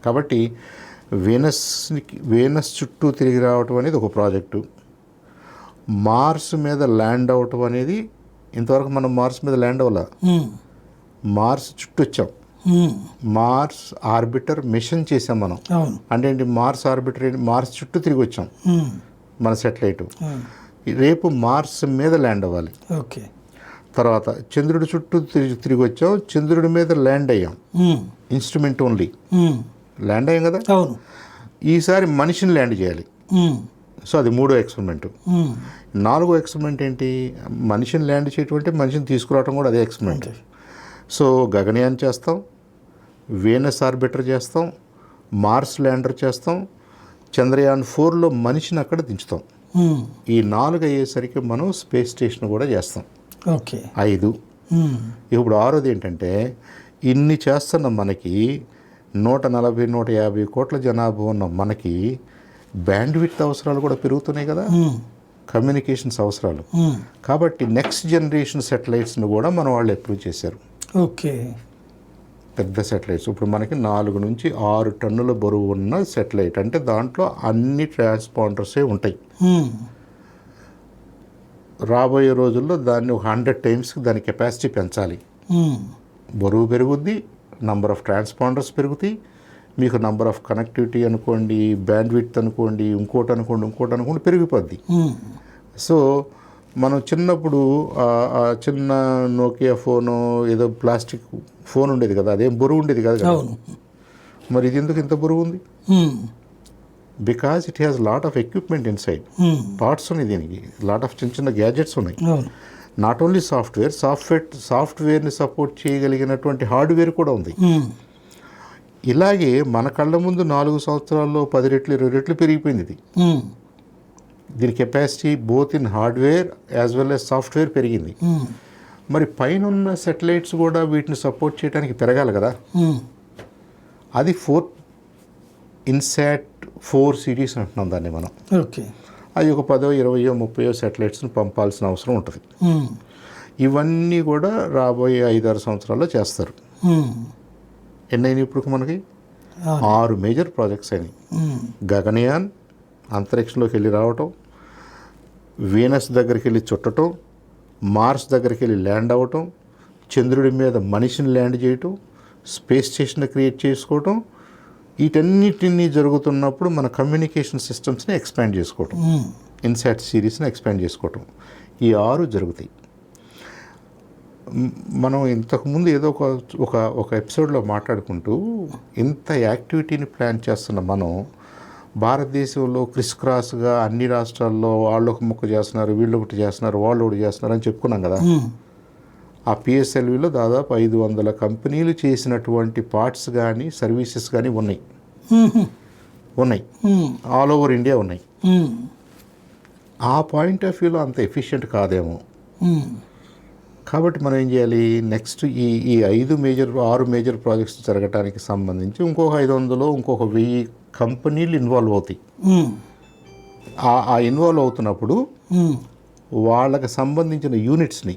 కాబట్టి వీనస్ చుట్టూ తిరిగి రావటం అనేది ఒక ప్రాజెక్టు. మార్స్ మీద ల్యాండ్ అవటం అనేది, ఇంతవరకు మనం మార్స్ మీద ల్యాండ్ అవ్వాల, మార్స్ చుట్టూ వచ్చాం. మార్స్ ఆర్బిటర్ మిషన్ చేసాం మనం. అంటే ఏంటి? మార్స్ ఆర్బిటర్ మార్స్ చుట్టూ తిరిగి వచ్చాం మన సెటిలైట్. రేపు మార్స్ మీద ల్యాండ్ అవ్వాలి. ఓకే. తర్వాత చంద్రుడి చుట్టూ తిరిగి వచ్చాం, చంద్రుడి మీద ల్యాండ్ అయ్యాం. ఇన్స్ట్రుమెంట్ ఓన్లీ ల్యాండ్ అయ్యాం కదా. ఈసారి మనిషిని ల్యాండ్ చేయాలి. సో అది 3వ ఎక్స్పెరిమెంట్. 4వ ఎక్స్పెరిమెంట్ ఏంటి? మనిషిని ల్యాండ్ చేయటం అంటే మనిషిని తీసుకురావడం కూడా అదే ఎక్స్పెరిమెంట్. సో గగనయాన్ చేస్తాం, వీనస్ ఆర్బిటర్ చేస్తాం, మార్స్ ల్యాండర్ చేస్తాం, చంద్రయాన్ 4లో మనిషిని అక్కడ దించుతాం. ఈ 4 అయ్యేసరికి మనం స్పేస్ స్టేషన్ కూడా చేస్తాం. ఓకే. 5. ఇప్పుడు 6వది ఏంటంటే, ఇన్ని చేస్తున్న మనకి 140-150 కోట్ల జనాభా ఉన్న మనకి బ్యాండ్విడ్త్ అవసరాలు కూడా పెరుగుతున్నాయి కదా, కమ్యూనికేషన్స్ అవసరాలు. కాబట్టి నెక్స్ట్ జనరేషన్ సెటిలైట్స్ని కూడా మన వాళ్ళు అప్రూవ్ చేశారు. ఓకే. పెద్ద సెటిలైట్స్ ఇప్పుడు మనకి 4 నుంచి 6 టన్నుల బరువు ఉన్న సెటిలైట్. అంటే దాంట్లో అన్ని ట్రాన్స్పాండర్సే ఉంటాయి. రాబోయే రోజుల్లో దాన్ని 100 టైమ్స్కి దాని కెపాసిటీ పెంచాలి. బరువు పెరుగుద్ది, నంబర్ ఆఫ్ ట్రాన్స్పాండర్స్ పెరుగుతాయి, మీకు నంబర్ ఆఫ్ కనెక్టివిటీ అనుకోండి, బ్యాండ్విడ్త్ అనుకోండి, ఇంకోటి అనుకోండి పెరిగిపోద్ది. సో మనం చిన్నప్పుడు చిన్న నోకియా ఫోను ఏదో ప్లాస్టిక్ ఫోన్ ఉండేది కదా, అదేం బరువు ఉండేది కాదు కదా. మరి ఇది ఎందుకు ఇంత బరువు ఉంది? Because it has lot of equipment inside. Parts ఉన్నాయి దీనికి, లాట్ ఆఫ్ చిన్న గ్యాజెట్స్ ఉన్నాయి. నాట్ ఓన్లీ సాఫ్ట్వేర్ని సపోర్ట్ చేయగలిగినటువంటి హార్డ్వేర్ కూడా ఉంది. ఇలాగే మన కళ్ళ ముందు 4 సంవత్సరాల్లో 10 రెట్లు 20 రెట్లు పెరిగిపోయింది ఇది. దీని capacity both in hardware as well as software పెరిగింది. మరి పైన ఉన్న సెటిలైట్స్ కూడా వీటిని సపోర్ట్ చేయడానికి పెరగాలి కదా. అది ఇన్సాట్ 4 సిరీస్ అంటున్నాం దాన్ని మనం. ఓకే. అది ఒక 10, 20, 30 సెటిలైట్స్ని పంపాల్సిన అవసరం ఉంటుంది. ఇవన్నీ కూడా రాబోయే 5-6 సంవత్సరాల్లో చేస్తారు. ఎన్నైనా ఇప్పుడు మనకి 6 మేజర్ ప్రాజెక్ట్స్ అయినాయి. గగనయాన్ అంతరిక్షంలోకి వెళ్ళి రావటం, వీనస్ దగ్గరికి వెళ్ళి చుట్టటం, మార్స్ దగ్గరికి వెళ్ళి ల్యాండ్ అవ్వటం, చంద్రుడి మీద మనిషిని ల్యాండ్ చేయటం, స్పేస్ స్టేషన్ క్రియేట్ చేసుకోవటం. వీటన్నిటినీ జరుగుతున్నప్పుడు మన కమ్యూనికేషన్ సిస్టమ్స్ని ఎక్స్పాండ్ చేసుకోవటం, ఇన్సాట్ సిరీస్ని ఎక్స్పాండ్ చేసుకోవటం, ఈ 6 జరుగుతాయి. మనం ఇంతకుముందు ఏదో ఒక ఎపిసోడ్లో మాట్లాడుకుంటూ ఇంత యాక్టివిటీని ప్లాన్ చేస్తున్న మనం భారతదేశంలో క్రిస్క్రాస్గా అన్ని రాష్ట్రాల్లో వాళ్ళు ఒక ముక్క చేస్తున్నారు, వీళ్ళు ఒకటి చేస్తున్నారు, వాళ్ళు ఒకటి చేస్తున్నారు అని చెప్పుకున్నాం కదా. ఆ పిఎస్ఎల్విలో దాదాపు 500 కంపెనీలు చేసినటువంటి పార్ట్స్ కానీ సర్వీసెస్ కానీ ఉన్నాయి. ఆల్ ఓవర్ ఇండియా ఉన్నాయి. ఆ పాయింట్ ఆఫ్ వ్యూలో అంత ఎఫిషియెంట్ కాదేమో. కాబట్టి మనం ఏం చేయాలి? నెక్స్ట్ ఈ 6 మేజర్ ప్రాజెక్ట్స్ జరగడానికి సంబంధించి ఇంకొక 500 ఇంకొక 1000 కంపెనీలు ఇన్వాల్వ్ అవుతాయి. ఆ ఇన్వాల్వ్ అవుతున్నప్పుడు వాళ్ళకి సంబంధించిన యూనిట్స్ని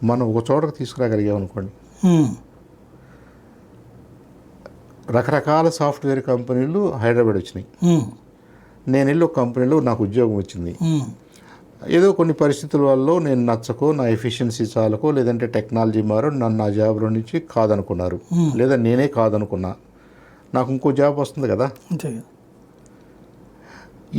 మనం ఒక చోటకు తీసుకురాగలిగామనుకోండి, రకరకాల సాఫ్ట్వేర్ కంపెనీలు హైదరాబాద్ వచ్చినాయి. నేను వెళ్ళి ఒక కంపెనీలో నాకు ఉద్యోగం వచ్చింది. ఏదో కొన్ని పరిస్థితుల వల్ల నేను నచ్చకో, నా ఎఫిషియన్సీ చాలకో, లేదంటే టెక్నాలజీ మారో నన్ను ఆ జాబ్లో నుంచి కాదనుకున్నారు, లేదా నేనే కాదనుకున్నా. నాకు ఇంకో జాబ్ వస్తుంది కదా,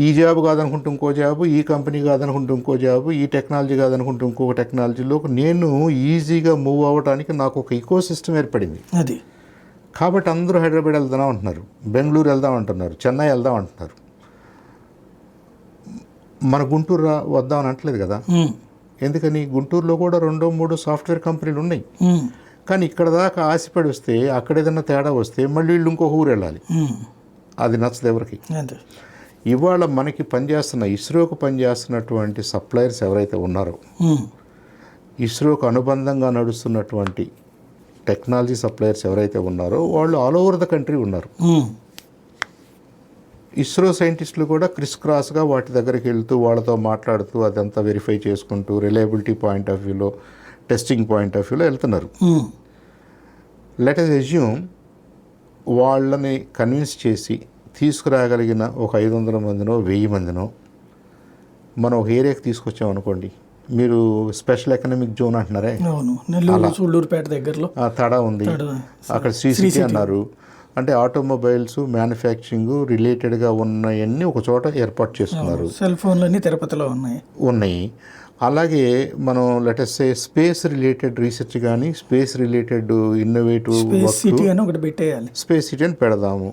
ఈ జాబ్ కాదనుకుంటే ఇంకో జాబు, ఈ కంపెనీ కాదనుకుంటే ఇంకో జాబు, ఈ టెక్నాలజీ కాదనుకుంటే ఇంకొక టెక్నాలజీలో నేను ఈజీగా మూవ్ అవ్వడానికి నాకు ఒక ఈకో సిస్టమ్ ఏర్పడింది. అది కాబట్టి అందరూ హైదరాబాద్ వెళ్దాం అంటున్నారు, బెంగళూరు వెళ్దాం అంటున్నారు, చెన్నై వెళ్దాం అంటున్నారు. మన గుంటూరు వద్దాం అని అంటలేదు కదా. ఎందుకని? గుంటూరులో కూడా 2-3 సాఫ్ట్వేర్ కంపెనీలు ఉన్నాయి. కానీ ఇక్కడ దాకా ఆశపడి వస్తే, అక్కడ ఏదైనా తేడా వస్తే మళ్ళీ వీళ్ళు ఇంకొక ఊరు వెళ్ళాలి. అది నచ్చదు ఎవరికి. ఇవాళ మనకి పనిచేస్తున్న ఇస్రోకు పనిచేస్తున్నటువంటి సప్లయర్స్ ఎవరైతే ఉన్నారో, ఇస్రోకు అనుబంధంగా నడుస్తున్నటువంటి టెక్నాలజీ సప్లయర్స్ ఎవరైతే ఉన్నారో వాళ్ళు ఆల్ ఓవర్ ద కంట్రీ ఉన్నారు. ఇస్రో సైంటిస్టులు కూడా క్రాస్గా వాటి దగ్గరికి వెళ్తూ వాళ్ళతో మాట్లాడుతూ అదంతా వెరిఫై చేసుకుంటూ రిలయబిలిటీ పాయింట్ ఆఫ్ వ్యూలో, టెస్టింగ్ పాయింట్ ఆఫ్ వ్యూలో వెళ్తున్నారు. లెట్ అస్ అస్యూమ్ వాళ్ళని కన్విన్స్ చేసి తీసుకురాగలిగిన ఒక 500 మందినో 1000 మందినో మనం ఒక ఏరియాకి తీసుకొచ్చాం అనుకోండి. మీరు స్పెషల్ ఎకనామిక్ జోన్ అంటున్నారే, దగ్గరలో తడా ఉంది, అక్కడ శ్రీసిటీ అన్నారు. అంటే ఆటోమొబైల్స్, మ్యానుఫ్యాక్చరింగ్ రిలేటెడ్గా ఉన్నవన్నీ ఒక చోట ఏర్పాటు చేస్తున్నారు. సెల్ ఫోన్లన్నీ తిరుపతిలో ఉన్నాయి. అలాగే మనం let's say space related research కానీ, స్పేస్ రిలేటెడ్ ఇన్నోవేటివ్ సిటీ అని ఒకటి పెట్టేయాలి. స్పేస్ సిటీ అని పెడదాము,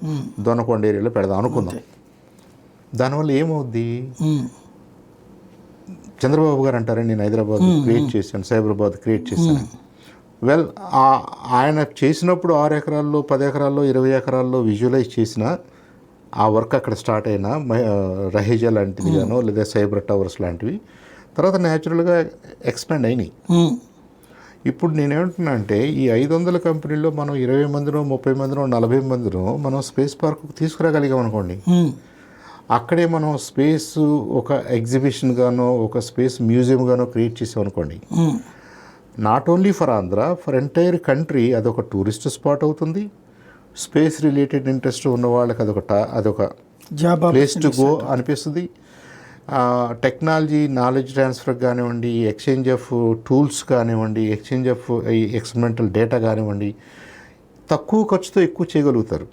దొనకొండ ఏరియాలో పెడదాం అనుకుందాం. దానివల్ల ఏమవుద్ది? చంద్రబాబు గారు అంటారని నేను హైదరాబాద్ క్రియేట్ చేశాను, సైబరాబాద్ క్రియేట్ చేశాను. వెల్, ఆయన చేసినప్పుడు 6 ఎకరాల్లో 10 ఎకరాల్లో 20 ఎకరాల్లో విజువలైజ్ చేసిన ఆ వర్క్ అక్కడ స్టార్ట్ అయినా రహేజా లాంటిది గానో లేదా సైబర్ టవర్స్ లాంటివి తర్వాత న్యాచురల్గా ఎక్స్పాండ్ అయినాయి. ఇప్పుడు నేనేమంటున్నా అంటే ఈ 500 కంపెనీల్లో మనం 20 మందినో 30 మందినో 40 మందినో మనం స్పేస్ పార్క్ తీసుకురాగలిగాం అనుకోండి. అక్కడే మనం స్పేస్ ఒక ఎగ్జిబిషన్ గానో ఒక స్పేస్ మ్యూజియం గానో క్రియేట్ చేసాం అనుకోండి. Not only for Andhra, for entire country అదొక టూరిస్ట్ స్పాట్ అవుతుంది. స్పేస్ రిలేటెడ్ ఇంట్రెస్ట్ ఉన్న వాళ్ళకి అదొక ప్లేస్ టు గో అనిపిస్తుంది. టెక్నాలజీ నాలెడ్జ్ ట్రాన్స్ఫర్ కానివ్వండి, ఎక్స్చేంజ్ ఆఫ్ టూల్స్ కానివ్వండి, ఎక్స్చేంజ్ ఆఫ్ ఎక్స్పెరిమెంటల్ డేటా కానివ్వండి, తక్కువ ఖర్చుతో ఎక్కువ చేయగలుగుతారు.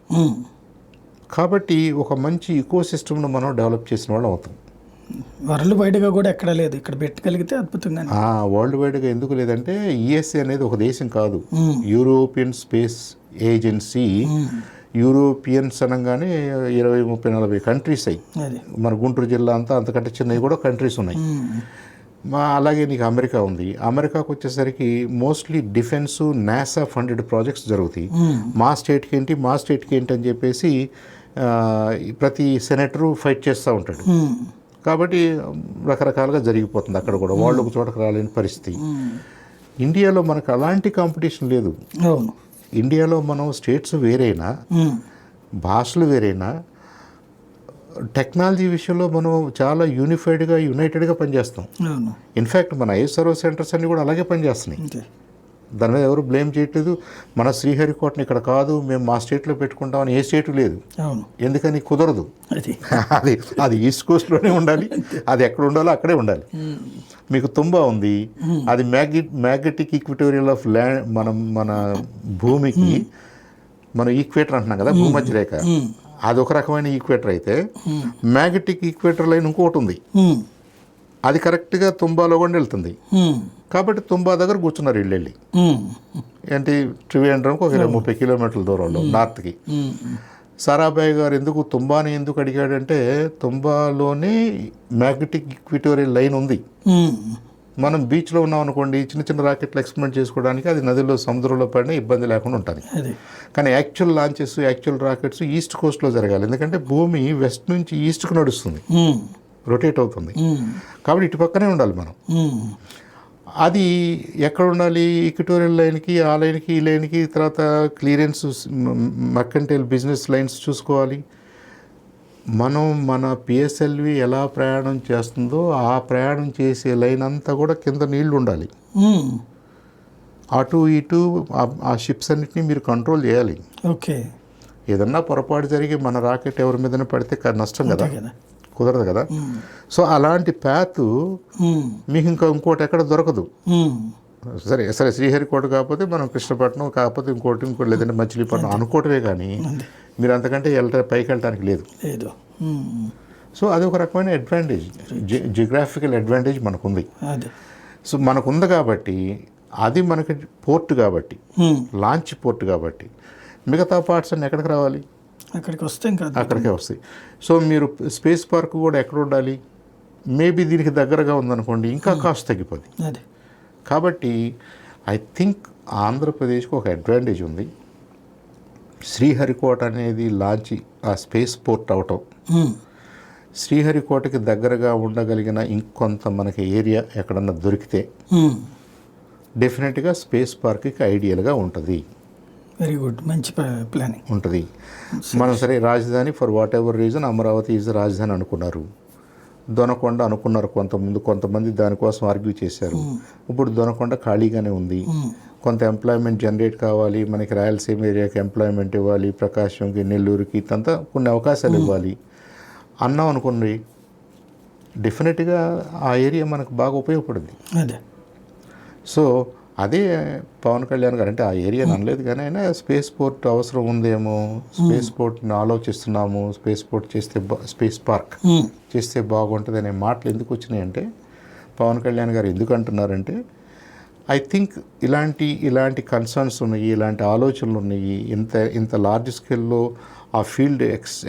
కాబట్టి ఒక మంచి ఈకో సిస్టమ్ను మనం డెవలప్ చేసిన వాళ్ళు అవుతాం. వరల్డ్ వైడ్గా కూడా ఎక్కడ లేదు, ఇక్కడ పెట్టగలిగితే అద్భుతంగా. వరల్డ్ వైడ్గా ఎందుకు లేదంటే యుఎస్ఏ అనేది ఒక దేశం కాదు, యూరోపియన్ స్పేస్ ఏజెన్సీ. యూరోపియన్స్ అనగానే 20, 30, 40 కంట్రీస్ అయ్యి, మన గుంటూరు జిల్లా అంతకంటే చిన్నవి కూడా కంట్రీస్ ఉన్నాయి. అలాగే నీకు అమెరికా ఉంది. అమెరికాకు వచ్చేసరికి mostly defence, NASA funded projects జరుగుతాయి. మా స్టేట్కి ఏంటి అని చెప్పేసి ప్రతి సెనేటరు ఫైట్ చేస్తూ ఉంటాడు. కాబట్టి రకరకాలుగా జరిగిపోతుంది అక్కడ కూడా, వాళ్ళు ఒక చోటకు రాలేని పరిస్థితి. ఇండియాలో మనకు అలాంటి కాంపిటీషన్ లేదు. ఇండియాలో మనం స్టేట్స్ వేరైనా, భాషలు వేరైనా, టెక్నాలజీ విషయంలో మనం చాలా యునైటెడ్గా పనిచేస్తాం. ఇన్ఫ్యాక్ట్ మన ఐఎస్ఆర్ఓ సెంటర్స్ అన్నీ కూడా అలాగే పనిచేస్తున్నాయి. దాని మీద ఎవరు బ్లేమ్ చేయట్లేదు. మన శ్రీహరికోటని ఇక్కడ కాదు, మేము మా స్టేట్లో పెట్టుకుంటామని ఏ స్టేటు లేదు. ఎందుకని? కుదరదు. అది ఈస్ట్ కోస్ట్లోనే ఉండాలి, అది ఎక్కడ ఉండాలో అక్కడే ఉండాలి. మీకు తుంబా ఉంది, అది మ్యాగ్నెటిక్ ఈక్విటోరియల్ ఆఫ్ ల్యాండ్. మన భూమికి మనం ఈక్వేటర్ అంటున్నాం కదా, భూమధ్య రేఖ. అది ఒక రకమైన ఈక్వేటర్ అయితే మ్యాగ్నెటిక్ ఈక్వేటర్ లైన్ ఇంకొకటి ఉంది, అది కరెక్ట్గా తుంబాలో కూడా వెళ్తుంది. కాబట్టి తుంబా దగ్గర కూర్చున్నారు వీళ్ళు. ఏంటి, త్రివేంద్రంకి ఒక 30 కిలోమీటర్ల దూరంలో నార్త్కి. సారాభాయ్ గారు తుంబాని ఎందుకు అడిగాడంటే, తుంబాలోనే మ్యాగ్నెటిక్ ఈక్విటోరియల్ లైన్ ఉంది. మనం బీచ్లో ఉన్నాం అనుకోండి, చిన్న చిన్న రాకెట్లు ఎక్స్పెరిమెంట్ చేసుకోవడానికి అది నదిలో, సముద్రంలో పడినా ఇబ్బంది లేకుండా ఉంటుంది. కానీ actual launches, actual rockets east కోస్ట్లో జరగాలి. ఎందుకంటే భూమి వెస్ట్ నుంచి ఈస్ట్కి నడుస్తుంది, రొటేట్ అవుతుంది. కాబట్టి ఇటు పక్కనే ఉండాలి మనం. అది ఎక్కడ ఉండాలి? ఈక్విటోరియల్ లైన్కి, ఆ లైన్కి, ఈ లైన్కి, తర్వాత క్లియరెన్స్, మర్కంటైల్ బిజినెస్ లైన్స్ చూసుకోవాలి. మనం మన పిఎస్ఎల్వి ఎలా ప్రయాణం చేస్తుందో ఆ ప్రయాణం చేసే లైన్ అంతా కూడా కింద నీళ్లు ఉండాలి. అటు ఇటు ఆ షిప్స్ అన్నిటినీ మీరు కంట్రోల్ చేయాలి. ఓకే. ఏదన్నా పొరపాటు జరిగి మన రాకెట్ ఎవరి మీదనే పడితే నష్టం కదా, కదా. కుదరదు కదా. సో అలాంటి ప్యాత్ మీకు ఇంకోటి ఎక్కడ దొరకదు. సరే సరే శ్రీహరికోట కాకపోతే మనం కృష్ణపట్నం, కాకపోతే ఇంకోటి లేదంటే మచిలీపట్నం అనుకోవటమే, కానీ మీరు అంతకంటే పైకి వెళ్ళటానికి లేదు. సో అది ఒక రకమైన అడ్వాంటేజ్, జియోగ్రాఫికల్ అడ్వాంటేజ్ మనకుంది. సో మనకుంది కాబట్టి అది మనకి పోర్ట్ కాబట్టి, లాంచ్ పోర్ట్ కాబట్టి, మిగతా పార్ట్స్ అన్నీ ఎక్కడికి రావాలి, అక్కడికే వస్తాయి. సో మీరు స్పేస్ పార్క్ కూడా ఎక్కడ ఉండాలి, మేబీ దీనికి దగ్గరగా ఉందనుకోండి, ఇంకా కాస్ట్ తగ్గిపోద్ది. కాబట్టి ఐ థింక్ ఆంధ్రప్రదేశ్కి ఒక అడ్వాంటేజ్ ఉంది. శ్రీహరికోట అనేది లాంచ్ ఆ స్పేస్ పోర్ట్ అవటం, శ్రీహరికోటకి దగ్గరగా ఉండగలిగిన ఇంకొంత మనకి ఏరియా ఎక్కడన్నా దొరికితే డెఫినెట్గా స్పేస్ పార్క్కి ఐడియల్గా ఉంటుంది. వెరీ గుడ్, మంచి ప్లానింగ్ ఉంటుంది. మనం సరే రాజధాని for what ever reason Amaravati is రాజధాని అనుకున్నారు, దొనకొండ అనుకున్నారు కొంతమంది దానికోసం ఆర్గ్యూ చేశారు. ఇప్పుడు దొనకొండ ఖాళీగానే ఉంది, కొంత ఎంప్లాయ్మెంట్ జనరేట్ కావాలి, మనకి రాయలసీమ ఏరియాకి ఎంప్లాయ్మెంట్ ఇవ్వాలి, ప్రకాశంకి, నెల్లూరుకి ఇదంతా కొన్ని అవకాశాలు ఇవ్వాలి అన్నాం అనుకోండి, డెఫినెట్గా ఆ ఏరియా మనకు బాగా ఉపయోగపడుద్ది. సో అదే పవన్ కళ్యాణ్ గారు అంటే ఆ ఏరియాని అనలేదు, కానీ అయినా స్పేస్ పోర్ట్ అవసరం ఉందేమో, స్పేస్ పోర్ట్ని ఆలోచిస్తున్నాము, స్పేస్ పోర్ట్ చేస్తే స్పేస్ పార్క్ చేస్తే బాగుంటుంది అనే మాటలు ఎందుకు వచ్చినాయంటే, పవన్ కళ్యాణ్ గారు ఎందుకు అంటున్నారంటే, ఐ థింక్ ఇలాంటి కన్సర్న్స్ ఉన్నాయి, ఇలాంటి ఆలోచనలు ఉన్నాయి. ఇంత లార్జ్ స్కేల్లో ఆ ఫీల్డ్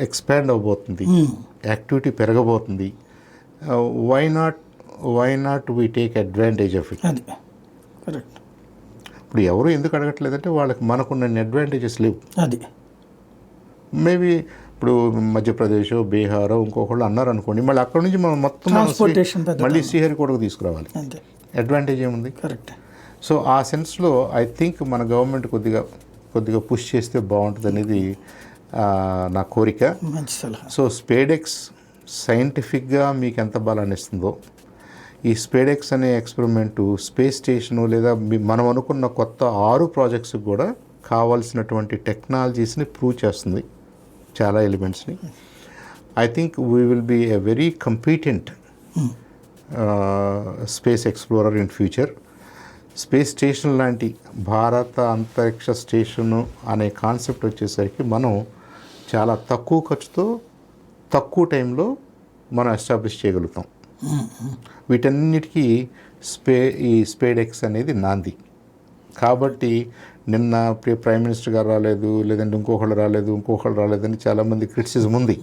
ఎక్స్పాండ్ అవబోతుంది, యాక్టివిటీ పెరగబోతుంది. Why not we take advantage of it. Correct. ఇప్పుడు ఎవరు ఎందుకు అడగట్లేదంటే వాళ్ళకి మనకున్న అడ్వాంటేజెస్ లేవు. మేబీ ఇప్పుడు మధ్యప్రదేశ్, బీహార్ ఇంకొకళ్ళు అన్నారు అనుకోండి, మళ్ళీ అక్కడ నుంచి మనం మొత్తం మళ్ళీ శ్రీహరికోటకు తీసుకురావాలి. అడ్వాంటేజ్ ఏముంది? కరెక్ట్. సో ఆ సెన్స్లో ఐ థింక్ మన గవర్నమెంట్ కొద్దిగా పుష్ చేస్తే బాగుంటుంది అనేది నా కోరిక. సో స్పేడెక్స్ సైంటిఫిక్గా మీకు ఎంత బలాన్ని ఇస్తుందో, ఈ స్పేడెక్స్ అనే ఎక్స్పెరిమెంటు స్పేస్ స్టేషను లేదా మనం అనుకున్న కొత్త 6 ప్రాజెక్ట్స్కి కూడా కావాల్సినటువంటి టెక్నాలజీస్ని ప్రూవ్ చేస్తుంది, చాలా ఎలిమెంట్స్ని. I think we will be a very competent space explorer in future. Space station లాంటి భారత అంతరిక్ష స్టేషను అనే కాన్సెప్ట్ వచ్చేసరికి మనం చాలా తక్కువ ఖర్చుతో తక్కువ టైంలో మనం ఎస్టాబ్లిష్ చేయగలుగుతాం. వీటన్నిటికీ ఈ స్పేడెక్స్ అనేది నాంది. కాబట్టి నిన్న ప్రైమ్ మినిస్టర్ గారు రాలేదు, లేదంటే ఇంకొకళ్ళు రాలేదని చాలామంది క్రిటిసిజం ఉంది.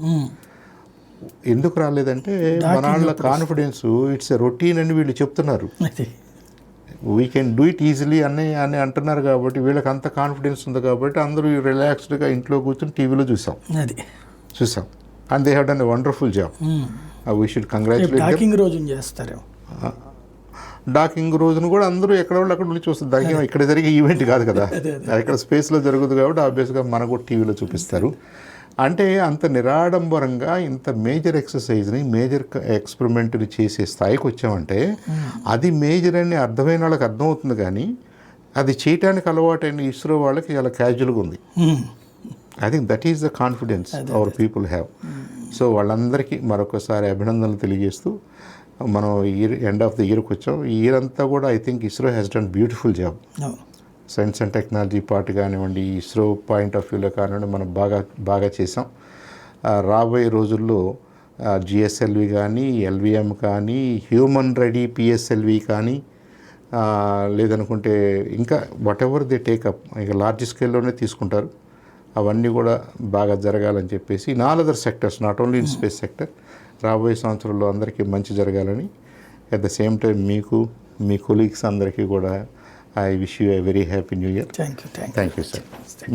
ఎందుకు రాలేదంటే మన వాళ్ళ కాన్ఫిడెన్స్ ఇట్స్ ఎ రొటీన్ అని వీళ్ళు చెప్తున్నారు. We can do it easily అని అంటున్నారు. కాబట్టి వీళ్ళకి అంత కాన్ఫిడెన్స్ ఉంది కాబట్టి అందరూ రిలాక్స్డ్గా ఇంట్లో కూర్చొని టీవీలో చూసాం. And they have done a wonderful job. We should congratulate. Docking రోజును కూడా అందరూ ఎక్కడ వాళ్ళు అక్కడ ఉండి చూస్తారు. దానికి ఇక్కడ జరిగే ఈవెంట్ కాదు కదా, ఇక్కడ స్పేస్లో జరుగుతుంది కాబట్టి ఆబ్వియస్గా మనకు టీవీలో చూపిస్తారు. అంటే అంత నిరాడంబరంగా ఇంత మేజర్ ఎక్సర్సైజ్ని, మేజర్ ఎక్స్పెరిమెంట్ని చేసే స్థాయికి వచ్చామంటే అది మేజర్ అని అర్థమైన వాళ్ళకి అర్థమవుతుంది, కానీ అది చేయటానికి అలవాటైన ఇస్రో వాళ్ళకి చాలా క్యాజువల్గా ఉంది. I think that is the confidence our people have. So వాళ్ళందరికీ మరొకసారి అభినందనలు తెలియజేస్తూ మనం ఎండ్ ఆఫ్ ద ఇయర్కి వచ్చాం. ఈ ఇయర్ అంతా కూడా I think ISRO has done beautiful job. Science and technology part కానివ్వండి, ఇస్రో పాయింట్ ఆఫ్ వ్యూలో కానివ్వండి, మనం బాగా చేసాం. రాబోయే రోజుల్లో జిఎస్ఎల్వి కానీ, ఎల్విఎం కానీ, హ్యూమన్ రెడీ పిఎస్ఎల్వి కానీ, లేదనుకుంటే ఇంకా వాట్ ఎవర్ దే టేకప్ ఇక లార్జ్ స్కేల్లోనే తీసుకుంటారు. అవన్నీ కూడా బాగా జరగాలని చెప్పేసి in all other sectors, not only in space sector, రాబోయే సంవత్సరంలో అందరికీ మంచి జరగాలని, అట్ ద సేమ్ టైం మీకు, మీ కొలీగ్స్ అందరికీ కూడా I wish you a very happy new year. Thank you sir.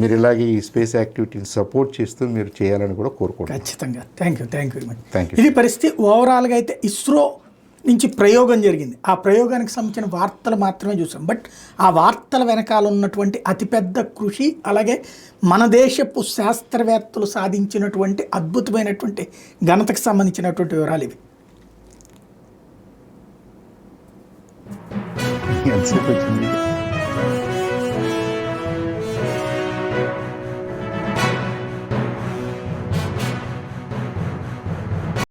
మీరు ఇలాగే ఈ స్పేస్ యాక్టివిటీని సపోర్ట్ చేస్తూ మీరు చేయాలని కూడా కోరుకుంటున్నాను. ఖచ్చితంగా. Thank you. ఇది పరిస్థితి. ఓవరాల్గా అయితే ఇస్రో నుంచి ప్రయోగం జరిగింది. ఆ ప్రయోగానికి సంబంధించిన వార్తలు మాత్రమే చూసాం. బట్ ఆ వార్తల వెనకాల ఉన్నటువంటి అతిపెద్ద కృషి, అలాగే మన దేశపు శాస్త్రవేత్తలు సాధించినటువంటి అద్భుతమైనటువంటి ఘనతకు సంబంధించినటువంటి వివరాలు ఇవి.